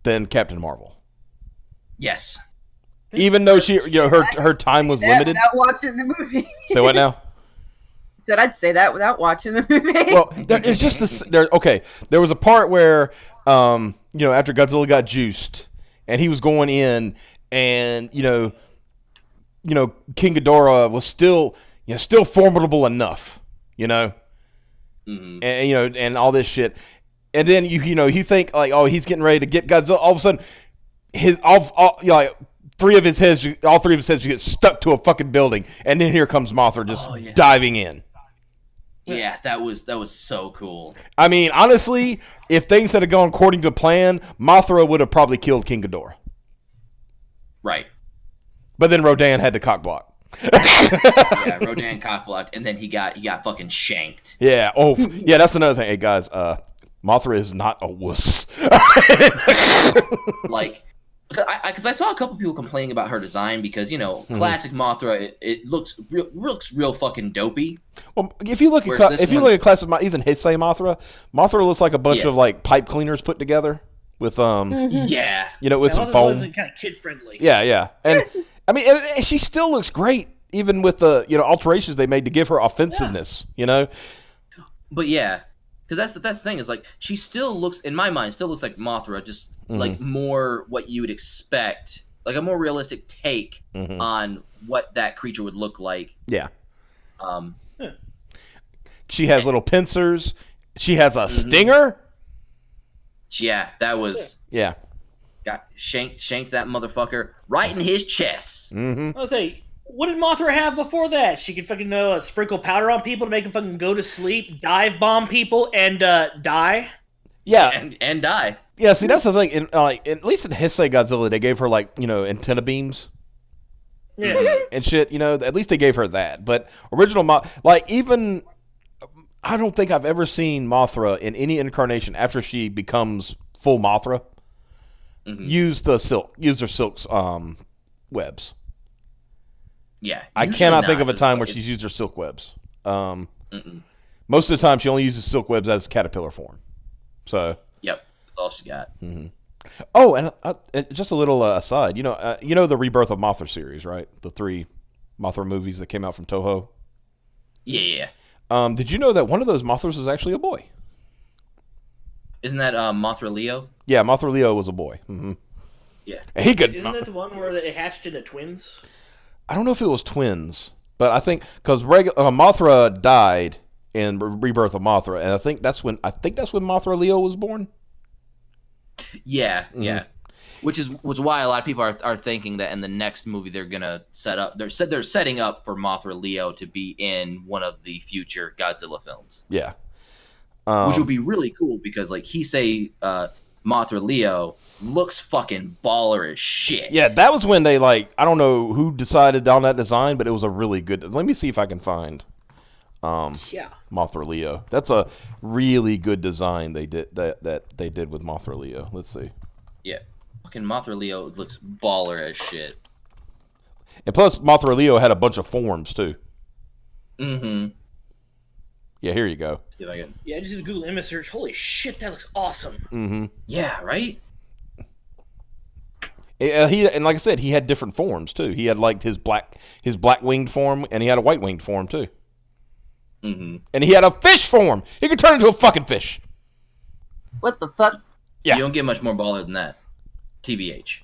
than Captain Marvel. Yes. Even though she, her time was limited. Without watching the movie. Say what now? Said I'd say that without watching the movie. Well, it's just this. Okay, there was a part where, after Godzilla got juiced and he was going in, and King Ghidorah was still formidable enough, Mm-hmm. and and all this shit. And then you think like, oh, he's getting ready to get Godzilla. All of a sudden, all three of his heads get stuck to a fucking building, and then here comes Mothra just diving in. Yeah, that was so cool. I mean, honestly, if things had gone according to plan, Mothra would have probably killed King Ghidorah. Right. But then Rodan had to cock block. Yeah, Rodan cock blocked, and then he got fucking shanked. Yeah. Oh, yeah. That's another thing. Hey guys, Mothra is not a wuss. Like, because I saw a couple people complaining about her design because classic Mothra, it looks real fucking dopey. Well, if you look at classic, even Heisei Mothra looks like a bunch of like pipe cleaners put together with with some foam. Kind of kid friendly. Yeah. And I mean, and she still looks great, even with the alterations they made to give her offensiveness. But yeah, because that's the thing is like she still looks, in my mind, like Mothra, just like more what you would expect, like a more realistic take on what that creature would look like. Yeah. She has little pincers. She has a stinger. Yeah, that was. Yeah. Got shanked that motherfucker right in his chest. Mm-hmm. I'll say, what did Mothra have before that? She could fucking sprinkle powder on people to make them fucking go to sleep, dive bomb people, and die. Yeah, and die. Yeah, see, that's the thing. At least in Heisei Godzilla, they gave her antenna beams. Yeah, and shit. At least they gave her that. But original even I don't think I've ever seen Mothra in any incarnation after she becomes full Mothra. use their silk's webs. Yeah, I cannot think of a time where she's used her silk webs. Most of the time, she only uses silk webs as caterpillar form. So. Yep, that's all she got. Oh, and just a little aside. You know the Rebirth of Mothra series, right? The 3 Mothra movies that came out from Toho. Yeah. Did you know that one of those Mothras is actually a boy? Isn't that Mothra Leo? Yeah, Mothra Leo was a boy. Yeah. And he could. Isn't that the one where they hatched into twins? I don't know if it was twins, but I think because Mothra died in Rebirth of Mothra, and I think that's when Mothra Leo was born. Yeah. Which is why a lot of people are thinking that in the next movie they're gonna they're setting up for Mothra Leo to be in one of the future Godzilla films. Yeah. Which would be really cool because like Mothra Leo looks fucking baller as shit. Yeah, that was when they I don't know who decided on that design, but it was a really good. Let me see if I can find Mothra Leo. That's a really good design they did that they did with Mothra Leo. Let's see. Yeah. Fucking Mothra Leo looks baller as shit. And plus Mothra Leo had a bunch of forms too. Yeah, here you go. See if I can... Yeah, I just did a Google image search. Holy shit, that looks awesome. Yeah, right? And like I said, he had different forms too. He had his black winged form, and he had a white winged form too. And he had a fish form. He could turn into a fucking fish. What the fuck? Yeah. You don't get much more baller than that. TBH.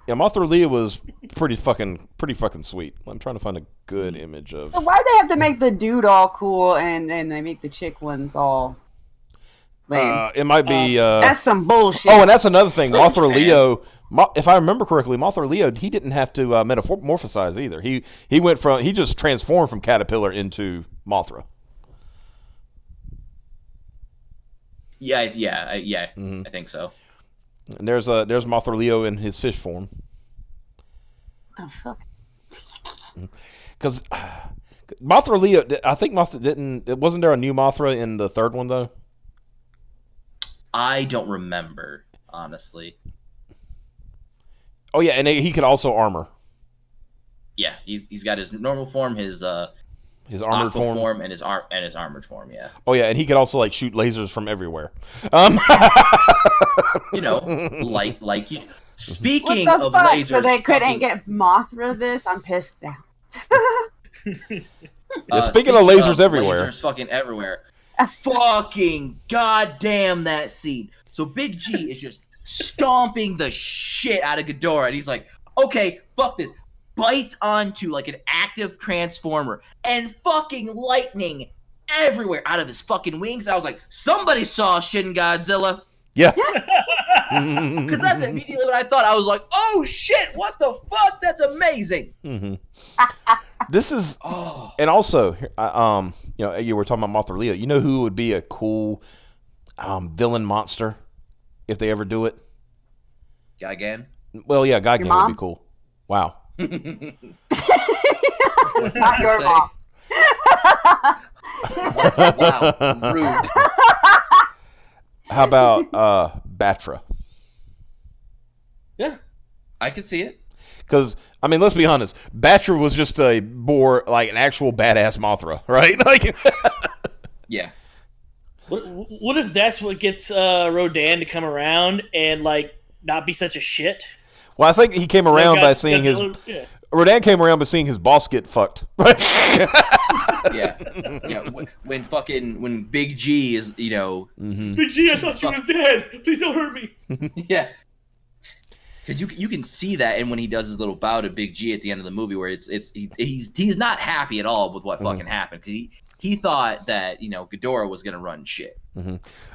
Yeah, Mothra Leo was pretty fucking sweet. I'm trying to find a good image of. So why'd they have to make the dude all cool and then they make the chick ones all lame? It might be. That's some bullshit. Oh, and that's another thing. Mothra Leo, if I remember correctly, Mothra Leo, he didn't have to metamorphosize either. He just transformed from caterpillar into Mothra. Yeah. I think so. And there's Mothra Leo in his fish form. What the fuck? Because Mothra Leo, I think Mothra didn't. Wasn't there a new Mothra in the third one though? I don't remember, honestly. Oh yeah, and he could also armor. Yeah, he's got his normal form, his armored form, and his armored form. Yeah. Oh yeah, and he could also shoot lasers from everywhere. You know, like you. Speaking what the of fuck? lasers, So they couldn't get Mothra this? I'm pissed now. Speaking of lasers everywhere. Lasers fucking everywhere. Fucking goddamn that scene. So Big G is just stomping the shit out of Ghidorah, and he's like, okay, fuck this. Bites onto an active transformer, and fucking lightning everywhere out of his fucking wings. I was like, somebody saw Shin Godzilla. Yeah. Because that's immediately what I thought. I was like, oh shit, what the fuck? That's amazing. This is, and also, you were talking about Mothra Leo. You know who would be a cool villain monster if they ever do it? Gigan? Well, yeah, Gigan would be cool. Wow. Not your mom. Wow, rude. How about Batra? Yeah. I could see it. Because, let's be honest. Batra was just an actual badass Mothra, right? Yeah. What if that's what gets Rodan to come around and, not be such a shit? Well, I think he came around by seeing his... Yeah. Rodan came around by seeing his boss get fucked. Right? Yeah. When Big G is, Big G, I thought she was dead. Please don't hurt me. Yeah. Because you can see that, and when he does his little bow to Big G at the end of the movie, where he's not happy at all with what fucking happened, because he thought that Ghidorah was gonna run shit.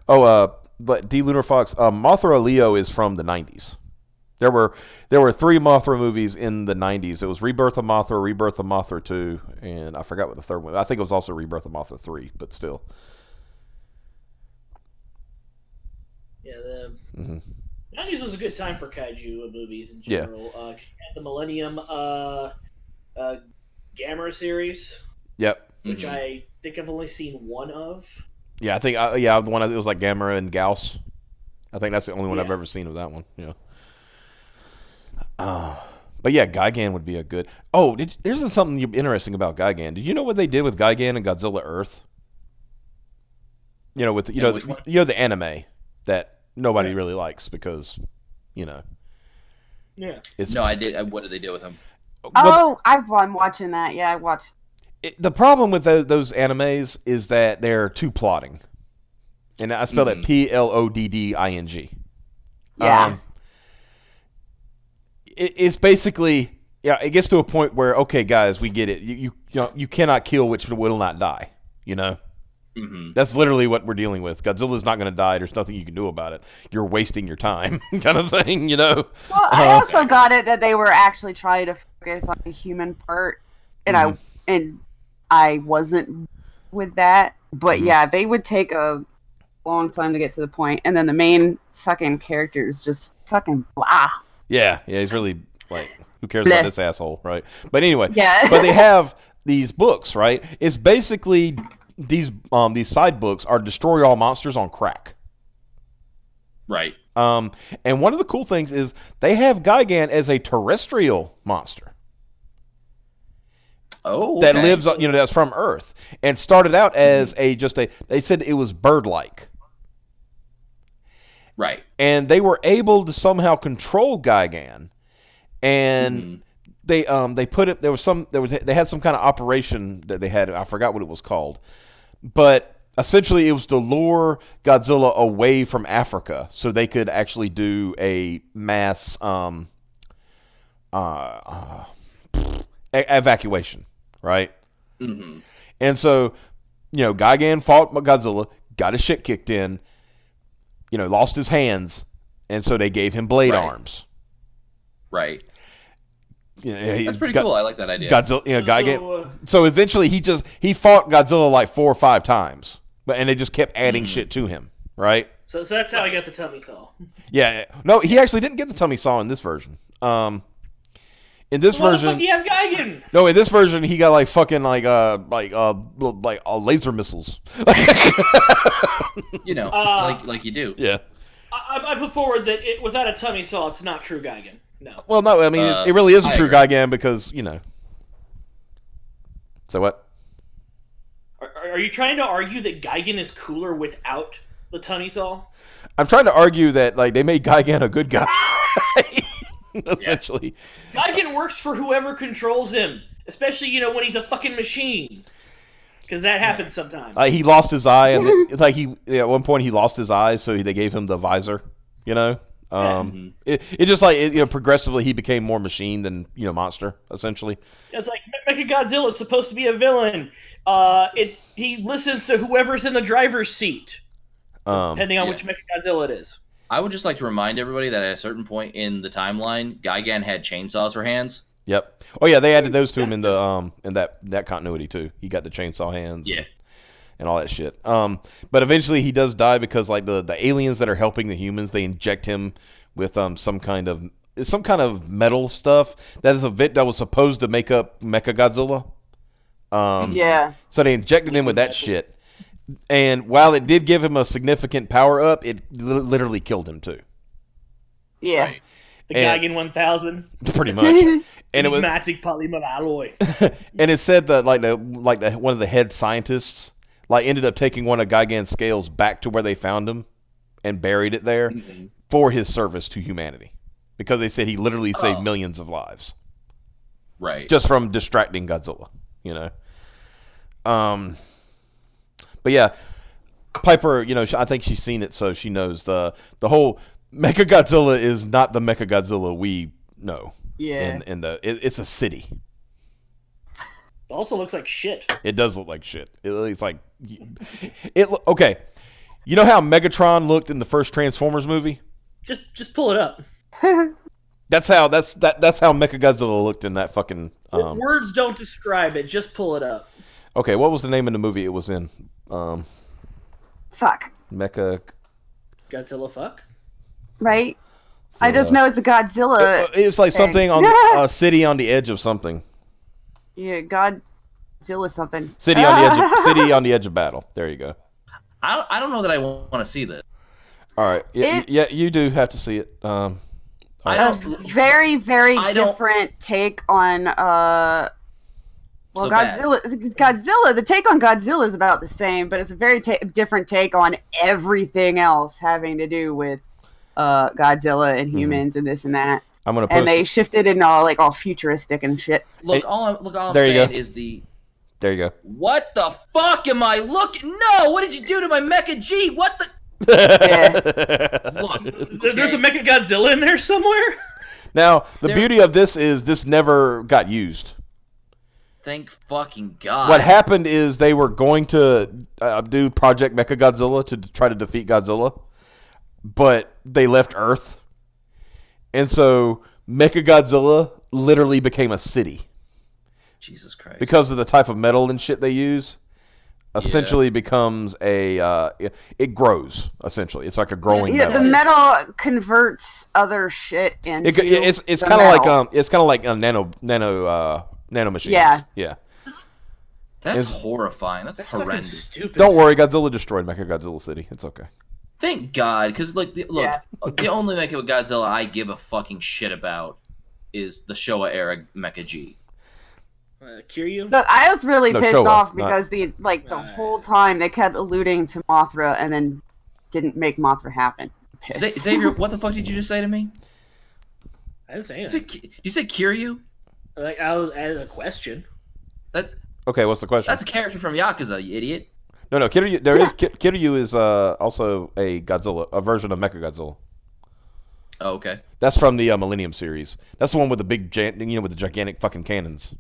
But D. Lunar Fox, Mothra Leo is from the 90s. There were 3 Mothra movies in the 90s. It was Rebirth of Mothra 2, and I forgot what the third one. I think it was also Rebirth of Mothra 3, but still. Yeah, the 90s was a good time for kaiju movies in general. You had the Millennium Gamera series. Yep. Which I think I've only seen one of. Yeah, I think the one it was Gamera and Gauss. I think that's the only one I've ever seen of that one. Yeah. But yeah, Gigan would be a good. Oh, there's something interesting about Gigan. Did you know what they did with Gigan and Godzilla Earth? You know, with the anime that nobody really likes because, Yeah. I did. What did they do with him? Oh, I'm watching that. Yeah, I watched. The problem with those animes is that they're too plotting, and I spell that PLODDING. Yeah. It's basically it gets to a point where okay, guys, we get it. You cannot kill which will not die. You know. Mm-hmm. That's literally what we're dealing with. Godzilla's not going to die. There's nothing you can do about it. You're wasting your time, kind of thing, you know? Well, I also got it that they were actually trying to focus on the human part, and I wasn't with that. But yeah, they would take a long time to get to the point, and then the main fucking character is just fucking blah. Yeah, he's really like, who cares about this asshole, right? But anyway, but they have these books, right? It's basically... These side books are Destroy All Monsters on crack. Right. And one of the cool things is they have Gigan as a terrestrial monster. Oh, that lives, that's from Earth, and started out as they said it was bird-like. Right. And they were able to somehow control Gigan, and they put it. They had some kind of operation that they had. I forgot what it was called, but essentially it was to lure Godzilla away from Africa so they could actually do a mass evacuation, right? Mm-hmm. And so, Gigan fought Godzilla, got his shit kicked in, lost his hands, and so they gave him blade arms. Right. That's pretty cool. I like that idea. Godzilla, Gigan. So essentially, he fought Godzilla like 4 or 5 times, and they just kept adding shit to him, right? So that's how I got the tummy saw. Yeah. No, he actually didn't get the tummy saw in this version. In this version, the fuck do you have Gigan? No, in this version, he got like fucking like laser missiles. Like you do. Yeah. I put forward that without a tummy saw, it's not true Gigan. No. Well, no, I mean, it really is a true Gigan because, So what? Are you trying to argue that Gigan is cooler without the tummy saw? I'm trying to argue that, like, they made Gigan a good guy. Essentially. Gigan works for whoever controls him. Especially, when he's a fucking machine. Because that happens sometimes. He lost his eye, and at one point he lost his eye, so they gave him the visor, It just progressively he became more machine than monster essentially. It's like Mechagodzilla is supposed to be a villain. He listens to whoever's in the driver's seat, depending on which Mechagodzilla it is. I would just like to remind everybody that at a certain point in the timeline, Gigan had chainsaws for hands. Yep. Oh yeah, they added those to him in the in that continuity too. He got the chainsaw hands. Yeah. And all that shit. But eventually he does die because like the aliens that are helping the humans, they inject him with some kind of metal stuff that was supposed to make up Mechagodzilla. So they injected him with that shit. And while it did give him a significant power up, it literally killed him too. Yeah. Right. The Gigan 1000. Pretty much. And it was Magic polymer alloy. And it said that one of the head scientists ended up taking one of Gigan's scales back to where they found him and buried it there for his service to humanity. Because they said he literally saved millions of lives. Right. Just from distracting Godzilla, But yeah, Piper, I think she's seen it, so she knows the whole Mechagodzilla is not the Mechagodzilla we know. Yeah. It's a city. It also looks like shit. It does look like shit. It's like okay. You know how Megatron looked in the first Transformers movie? Just pull it up. That's how Mechagodzilla looked in that fucking. Words don't describe it. Just pull it up. Okay, what was the name of the movie it was in? Fuck. Godzilla fuck? Right? I just know it's a Godzilla. It's like thing. something on a city on the edge of something. Yeah, Godzilla something. City on the edge of battle. There you go. I don't know that I want to see this. All right. Yeah, you do have to see it. I don't. Very, very I don't- different take on So Godzilla. The take on Godzilla is about the same, but it's a very different take on everything else having to do with Godzilla and humans and this and that. I'm gonna post. And they shifted in all futuristic and shit. Look, all I'm There you saying go. is the. There you go. What the fuck am I looking? No, what did you do to my Mecha G? What the? Look, There's a Mecha Godzilla in there somewhere. Now, the beauty of this is this never got used. Thank fucking God. What happened is they were going to do Project Mechagodzilla to try to defeat Godzilla, but they left Earth. And so Mechagodzilla literally became a city. Jesus Christ. Because of the type of metal and shit they use. Essentially becomes it grows, essentially. It's like a growing metal. The metal converts other shit into It's kind of like nano machines. Yeah. That's horrifying. That's fucking horrendous. stupid. Don't worry, Godzilla destroyed Mechagodzilla City. It's okay. Thank God, because the only Mecha Godzilla I give a fucking shit about is the Showa era Mecha G. Kiryu? But I was really pissed Showa, off because the whole time they kept alluding to Mothra and then didn't make Mothra happen. Xavier, what the fuck did you just say to me? I didn't say anything. You said Kiryu? Like I was adding a question. That's Okay, what's the question? a character from Yakuza, you idiot. No, Kiryu. Kiryu is also a Godzilla, a version of Mechagodzilla. Oh, okay. That's from the Millennium series. That's the one with the big, with the gigantic fucking cannons.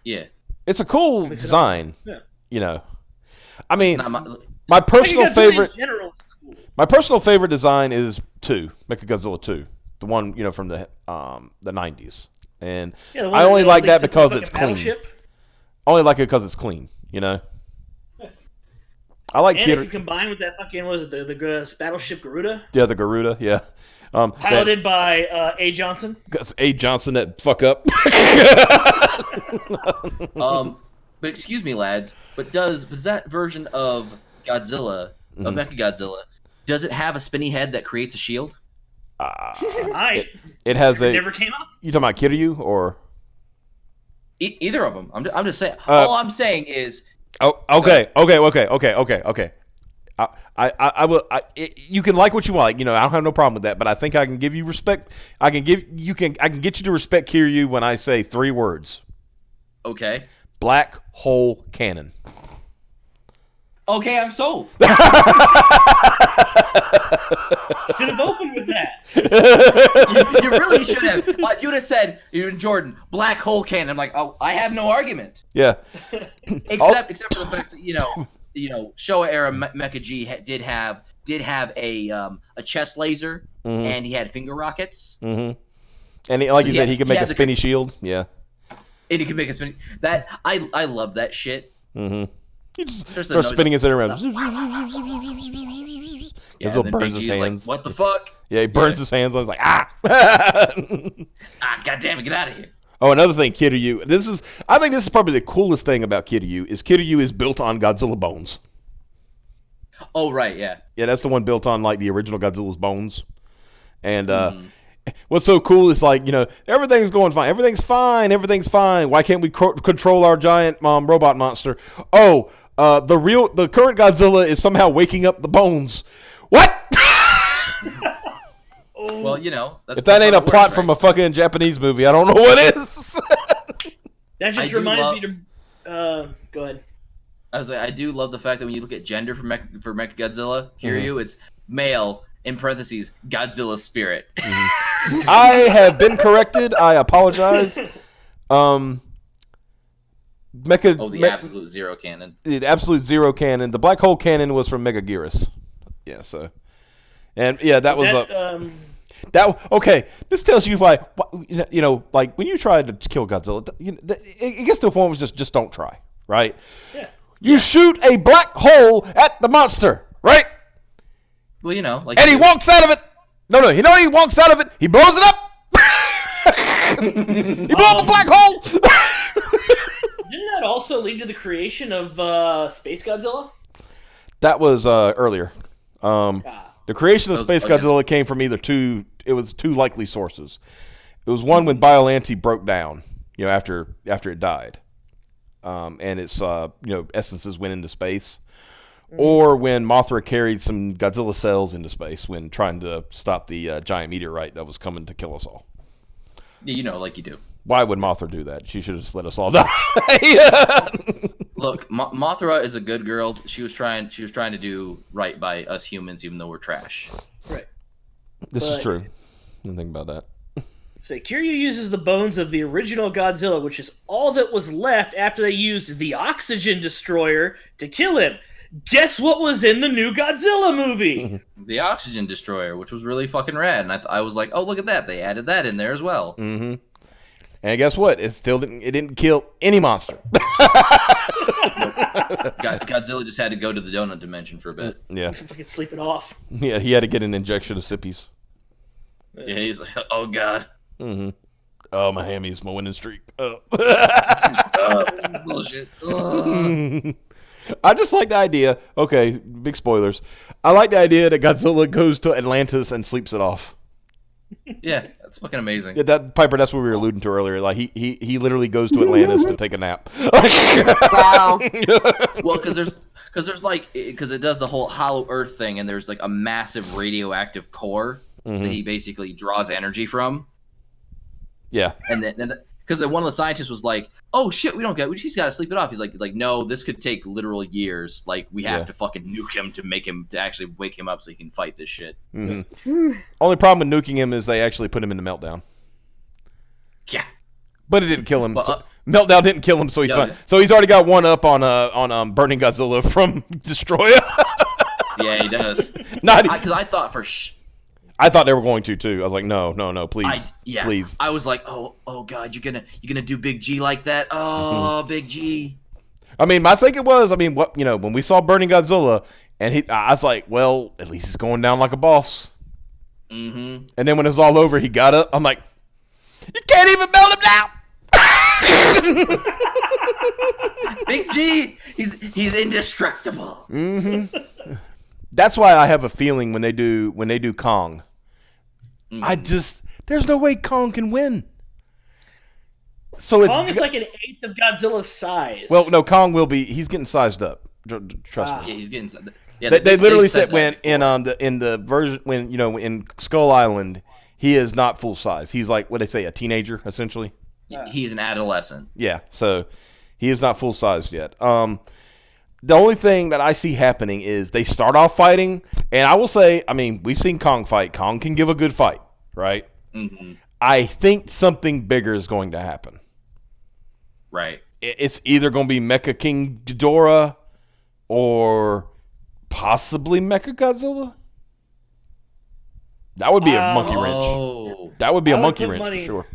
Yeah. It's a cool design. Yeah. I mean, Not my personal favorite. In general, is cool. My personal favorite design is Mechagodzilla 2, the one from the 90s, and Yeah, the one I only that like leaks that into because the it's fucking clean. battleship. I only like it because it's clean. I like And if you Kiryu. combine with that fucking the battleship Garuda, Yeah, the Garuda. Yeah. piloted by A. Johnson. That's A. Johnson that fuck up. But excuse me, lads. But does that version of Godzilla, of Mechagodzilla, does it have a spinny head that creates a shield? It has It never came up. You talking about Kiryu or? Either of them. I'm just saying. All I'm saying is. Oh, okay. I will. You can like what you like. I don't have no problem with that. But I think I can give you respect. I can get you to respect Kiryu when I say 3 words. Okay. Black hole cannon. Okay, I'm sold. Should have opened with that. You really should have. If you would have said, Jordan, black hole cannon, I'm like, oh, I have no argument. Yeah. Except for the fact that Showa era Mecha G did have a chest laser, and he had finger rockets. Mm-hmm. And like you said, he could make a spinny shield. Yeah. And he could make a spinny. That I love that shit. Mm-hmm. He just Just starts the spinning his head around. Yeah, Godzilla and then burns Big his G's like, hands. what the fuck? Yeah, he burns his hands. I was like, ah. Ah, goddamn it, get out of here. Oh, another thing, Kiryu. I think this is probably the coolest thing about Kiryu is built on Godzilla bones. Oh right, yeah. Yeah, that's the one built on like the original Godzilla's bones. And what's so cool is everything's going fine. Everything's fine. Why can't we control our giant robot monster? Oh, the current Godzilla is somehow waking up the bones. What? Well, If that ain't a plot from a fucking Japanese movie, I don't know what is. That just reminds me to. Go ahead. I was like, I do love the fact that when you look at gender for Mechagodzilla, Kiryu, it's male, in parentheses, Godzilla spirit. I have been corrected. I apologize. The absolute zero cannon. The absolute zero cannon. The black hole cannon was from Megaguirus. Yeah, so. And yeah, that was okay. This tells you why, like when you try to kill Godzilla, it gets to a point where just don't try, right? Yeah. You shoot a black hole at the monster, right? Well, and he walks out of it. No, he walks out of it. He blows it up. He blows the black hole. Didn't that also lead to the creation of Space Godzilla? That was earlier. That The creation of Space Godzilla came from either two. It was two likely sources. It was one when Biollante broke down, after it died, and its essences went into space, or when Mothra carried some Godzilla cells into space when trying to stop the giant meteorite that was coming to kill us all. Yeah, like you do. Why would Mothra do that? She should have just let us all die. Look, Mothra is a good girl. She was trying to do right by us humans, even though we're trash. Right. This is true. Didn't think about that. So Kiryu uses the bones of the original Godzilla, which is all that was left after they used the oxygen destroyer to kill him. Guess what was in the new Godzilla movie? The oxygen destroyer, which was really fucking rad. And I was like, oh, look at that. They added that in there as well. Mm-hmm. And guess what? It didn't kill any monster. Godzilla just had to go to the donut dimension for a bit. Yeah. Fucking sleep it off. Yeah, he had to get an injection of sippies. Yeah, he's like, oh, God. Mm-hmm. Oh, my hammies, my winning streak. Oh. Bullshit. I just like the idea. Okay, big spoilers. I like the idea that Godzilla goes to Atlantis and sleeps it off. Yeah, that's fucking amazing. Yeah, Piper, that's what we were alluding to earlier. Like he literally goes to Atlantis to take a nap. Wow. Well, because it does the whole hollow Earth thing, and there's like a massive radioactive core that he basically draws energy from. Yeah, and then because one of the scientists was like, "Oh shit, he's got to sleep it off." He's like, no, this could take literal years. Like we have to fucking nuke him to actually wake him up so he can fight this shit. Mm-hmm. Only problem with nuking him is they actually put him in the meltdown. Yeah, but it didn't kill him. Meltdown didn't kill him, so he's fine. So he's already got one up on Burning Godzilla from Destroyer. Yeah, he does. Because I thought I thought they were going to too. I was like, no, please, please. I was like, oh God, you're gonna do Big G like that? Oh, Big G. I mean, my thinking was, when we saw Burning Godzilla, and I was like, well, at least he's going down like a boss. Mm-hmm. And then when it was all over, he got up. I'm like, you can't even melt him now. Big G, he's indestructible. Mm-hmm. That's why I have a feeling when they do Kong. There's no way Kong can win. So Kong is like an eighth of Godzilla's size. Well, no, Kong will be. He's getting sized up. Trust me. Yeah, he's getting. Yeah, they literally said in the version when in Skull Island, he is not full size. He's like what they say, a teenager essentially. He's an adolescent. Yeah, so he is not full sized yet. The only thing that I see happening is they start off fighting, and I will say, we've seen Kong fight. Kong can give a good fight, right? Mm-hmm. I think something bigger is going to happen. Right. It's either going to be Mecha King Ghidorah or possibly Mecha Godzilla. That would be a monkey wrench. That would be a monkey wrench for sure.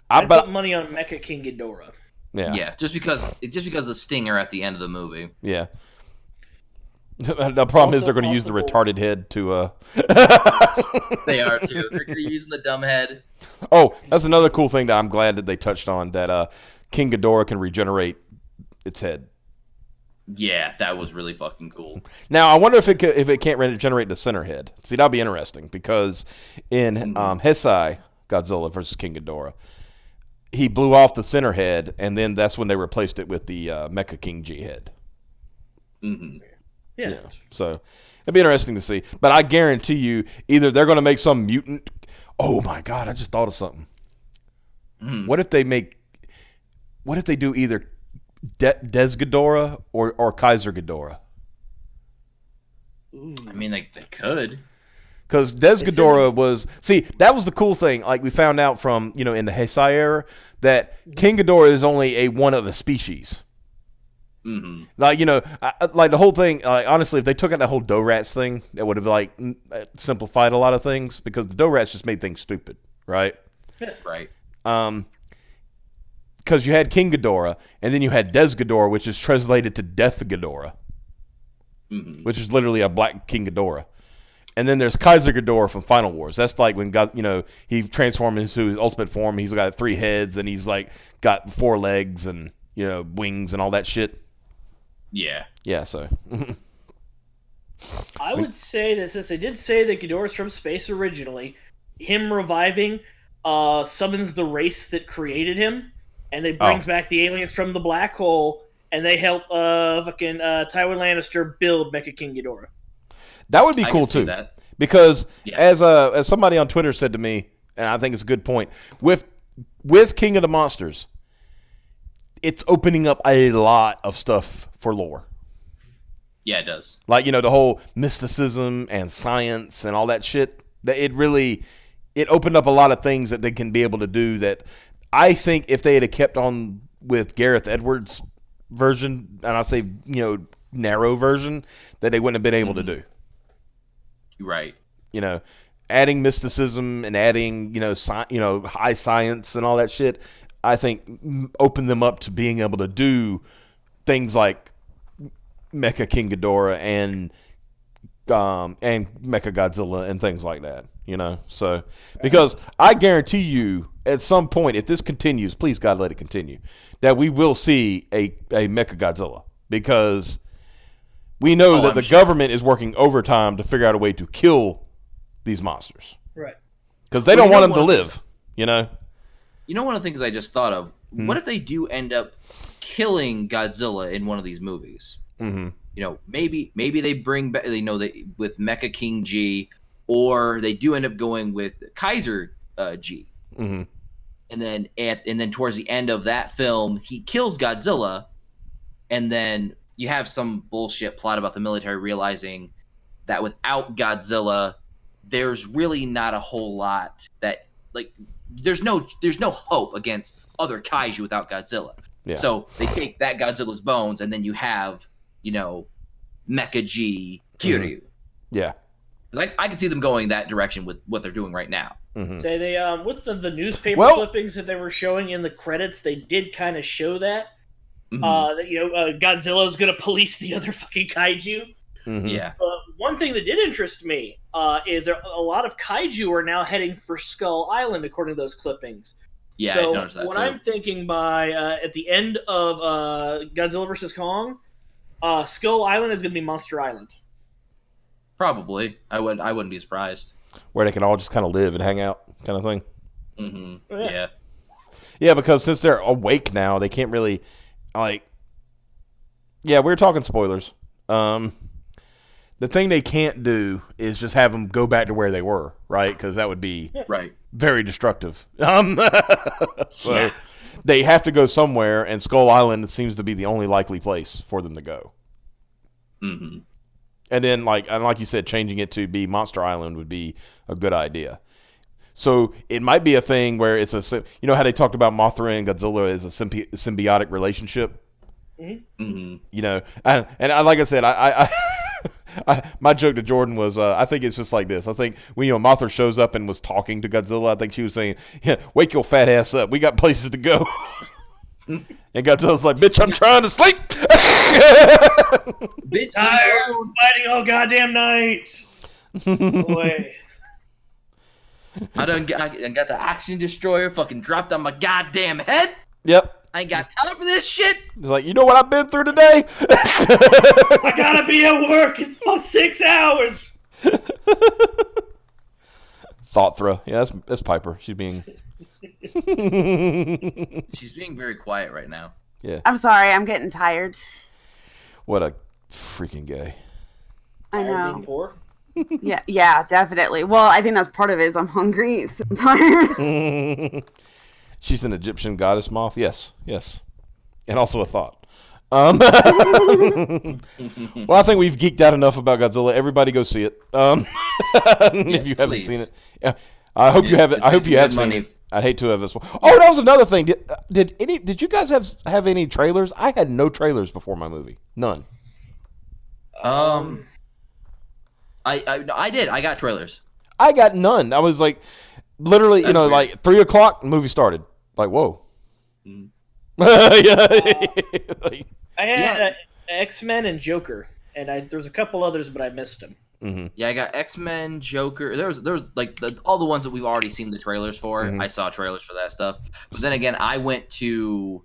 I'd put money on Mecha King Ghidorah. Yeah, just because the stinger at the end of the movie. Yeah. The problem is they're going to use the retarded head to. They are too. They're using the dumb head. Oh, that's another cool thing that I'm glad that they touched on. That King Ghidorah can regenerate its head. Yeah, that was really fucking cool. Now I wonder if it can't regenerate the center head. See, that'd be interesting because in Heisei Godzilla versus King Ghidorah, he blew off the center head, and then that's when they replaced it with the Mecha King G head. Mm-hmm. Yeah. So it'd be interesting to see. But I guarantee you, either they're going to make some mutant. Oh my God! I just thought of something. What if they do either Des Ghidorah or Kaiser Ghidorah? They could. Because Des Ghidorah that was the cool thing. Like we found out from in the Heisei era that King Ghidorah is only one of a species. Mm-hmm. Like the whole thing. Honestly, if they took out that whole Doe Rats thing, that would have simplified a lot of things because the Doe Rats just made things stupid, right? Right. Because you had King Ghidorah and then you had Des Ghidorah, which is translated to Death Ghidorah, which is literally a black King Ghidorah. And then there's Kaiser Ghidorah from Final Wars. That's like when he transformed into his ultimate form. He's got 3 heads and he's got 4 legs and wings and all that shit. Yeah. Yeah. So. I would say that since they did say that Ghidorah's from space originally, him reviving summons the race that created him, and it brings back the aliens from the black hole, and they help fucking Tywin Lannister build Mecha King Ghidorah. That would be I cool can see too. that. Because as somebody on Twitter said to me, and I think it's a good point, with King of the Monsters, it's opening up a lot of stuff for lore. Yeah, it does. Like, the whole mysticism and science and all that shit. It opened up a lot of things that they can be able to do that I think if they had kept on with Gareth Edwards' version, and I say, narrow version, that they wouldn't have been able to do. Right. Adding mysticism and adding, high science and all that shit, I think opened them up to being able to do things like Mecha King Ghidorah and Mecha Godzilla and things like that. So because I guarantee you, at some point, if this continues, please God let it continue, that we will see a Mecha Godzilla, because we know that the government is working overtime to figure out a way to kill these monsters. Right. Because they don't want them to live, one of the things I just thought of, what if they do end up killing Godzilla in one of these movies? Mm-hmm. Maybe they bring back, with Mecha King G, or they do end up going with Kaiser G. Mm-hmm. And then towards the end of that film, he kills Godzilla, and then you have some bullshit plot about the military realizing that without Godzilla, there's really not a whole lot that, there's no hope against other kaiju without Godzilla. Yeah. So they take that Godzilla's bones, and then you have, Mecha G Kiryu. Mm-hmm. Yeah. I can see them going that direction with what they're doing right now. Mm-hmm. Say they with the newspaper clippings that they were showing in the credits, they did kind of show that. Mm-hmm. That Godzilla's gonna police the other fucking kaiju. Mm-hmm. Yeah. One thing that did interest me is a lot of kaiju are now heading for Skull Island, according to those clippings. Yeah, so I noticed that what too. I'm thinking by at the end of Godzilla vs. Kong, Skull Island is going to be Monster Island. Probably. I wouldn't be surprised. Where they can all just kind of live and hang out, kind of thing. Mm-hmm. Yeah. Yeah. Yeah, because since they're awake now, they can't really, yeah, we're talking spoilers. The thing they can't do is just have them go back to where they were, right? Because that would be Right. very destructive. So they have to go somewhere, and Skull Island seems to be the only likely place for them to go. Mm-hmm. And then, like you said, changing it to be Monster Island would be a good idea. So it might be a thing where it's how they talked about Mothra and Godzilla as a symbiotic relationship. Mm-hmm. And like I said, I my joke to Jordan was, I think it's just like this. I think when Mothra shows up and was talking to Godzilla, I think she was saying, "Yeah, wake your fat ass up. We got places to go." And Godzilla's like, "Bitch, I'm trying to sleep." Bitch, Tired, fighting all goddamn night. Boy. I got the oxygen destroyer fucking dropped on my goddamn head. Yep. I ain't got time for this shit. It's like, you know what I've been through today? I gotta be at work in 6 hours. Thought throw. Yeah, that's Piper. She's being very quiet right now. Yeah. I'm sorry, I'm getting tired. What a freaking guy. I Tired being know. poor? Yeah, definitely. Well, I think that's part of it is I'm hungry, so I'm tired. She's an Egyptian goddess moth. Yes. And also a thought. Well, I think we've geeked out enough about Godzilla. Everybody go see it. If you haven't seen it. Yeah. I hope you have it. I hope you have seen it. I'd hate to have this one. Oh, that was another thing. Did you guys have any trailers? I had no trailers before my movie. None. I did. I got trailers. I got none. I was like, literally, That's weird. like 3:00, the movie started. Like, whoa. Mm. Yeah. I had X-Men and Joker, and there's a couple others, but I missed them. Mm-hmm. Yeah, I got X-Men, Joker. There was like all the ones that we've already seen the trailers for. Mhm. I saw trailers for that stuff. But then again, I went to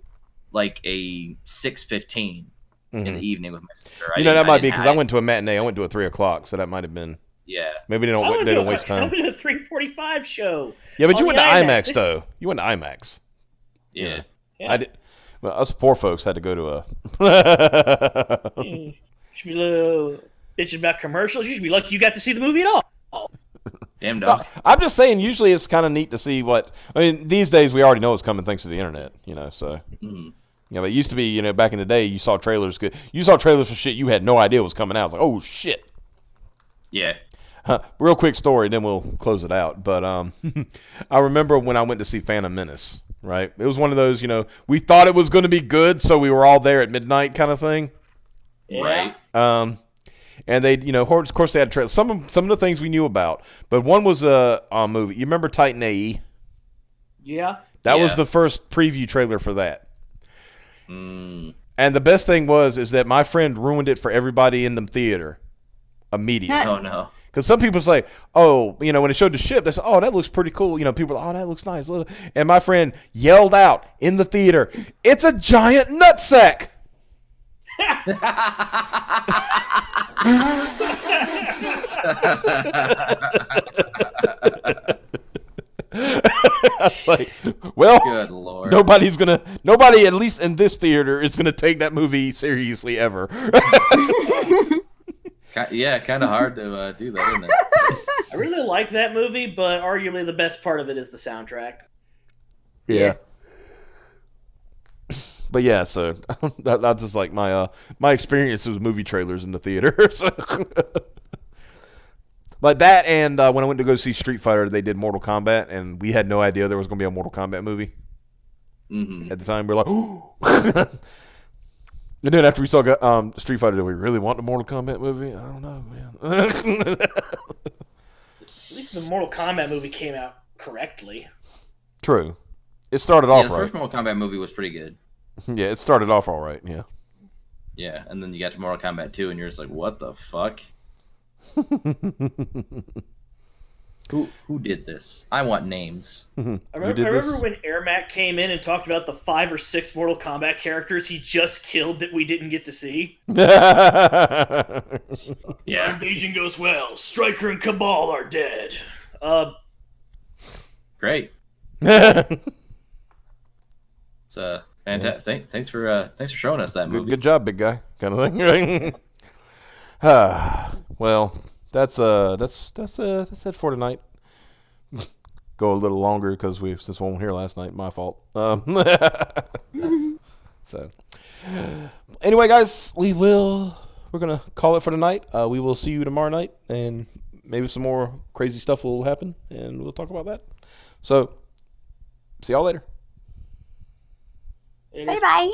like a 6:15 in the evening with my sister. That might be because I went to a matinee. I went to a 3:00, so that might have been. Yeah. Maybe they didn't waste time. I went to a 3:45 show. Yeah, but you went to IMAX though. You went to IMAX. Yeah. I did. Well, us poor folks had to go to a. You should be bitching about commercials. You should be lucky you got to see the movie at all. Damn dog. No, I'm just saying. Usually, it's kind of neat to see what. I mean, these days we already know what's coming thanks to the internet. So. But it used to be, back in the day, you saw trailers. You saw trailers for shit you had no idea was coming out. It's like, oh shit. Yeah. Real quick story, then we'll close it out. But I remember when I went to see Phantom Menace. Right, it was one of those. We thought it was going to be good, so we were all there at midnight, kind of thing. Right. And they, of course, they had trailers. Some of the things we knew about, but one was a movie. You remember Titan AE? Yeah. That was the first preview trailer for that. Mm. And the best thing is that my friend ruined it for everybody in the theater immediately. Oh no. Because some people say, oh, when it showed the ship, they say, oh, that looks pretty cool. People are like, oh, that looks nice. And my friend yelled out in the theater, it's a giant nutsack. I was like, well, good Lord. nobody, at least in this theater, is going to take that movie seriously ever. Yeah, kind of hard to do that, isn't it? I really like that movie, but arguably the best part of it is the soundtrack. Yeah. But yeah, so that's just like my experience with movie trailers in the theater. So. Like that, and when I went to go see Street Fighter, they did Mortal Kombat, and we had no idea there was going to be a Mortal Kombat movie. Mm-hmm. At the time, we were like, "Ooh!" And then after we saw Street Fighter, do we really want the Mortal Kombat movie? I don't know, man. At least the Mortal Kombat movie came out correctly. True. It started off the right. The first Mortal Kombat movie was pretty good. Yeah, it started off all right, yeah. Yeah, and then you got to Mortal Kombat 2, and you're just like, what the fuck? Who did this? I want names. I remember when Ermac came in and talked about the 5 or 6 Mortal Kombat characters he just killed that we didn't get to see. Yeah. Our invasion goes well. Stryker and Cabal are dead. Great. So fantastic. Thanks for showing us that movie. Good job, big guy, kind of thing. Well, that's it for tonight. Go a little longer because since we weren't here last night, my fault. So anyway, guys, we're gonna call it for tonight. We will see you tomorrow night, and maybe some more crazy stuff will happen, and we'll talk about that. So, see y'all later. Bye bye.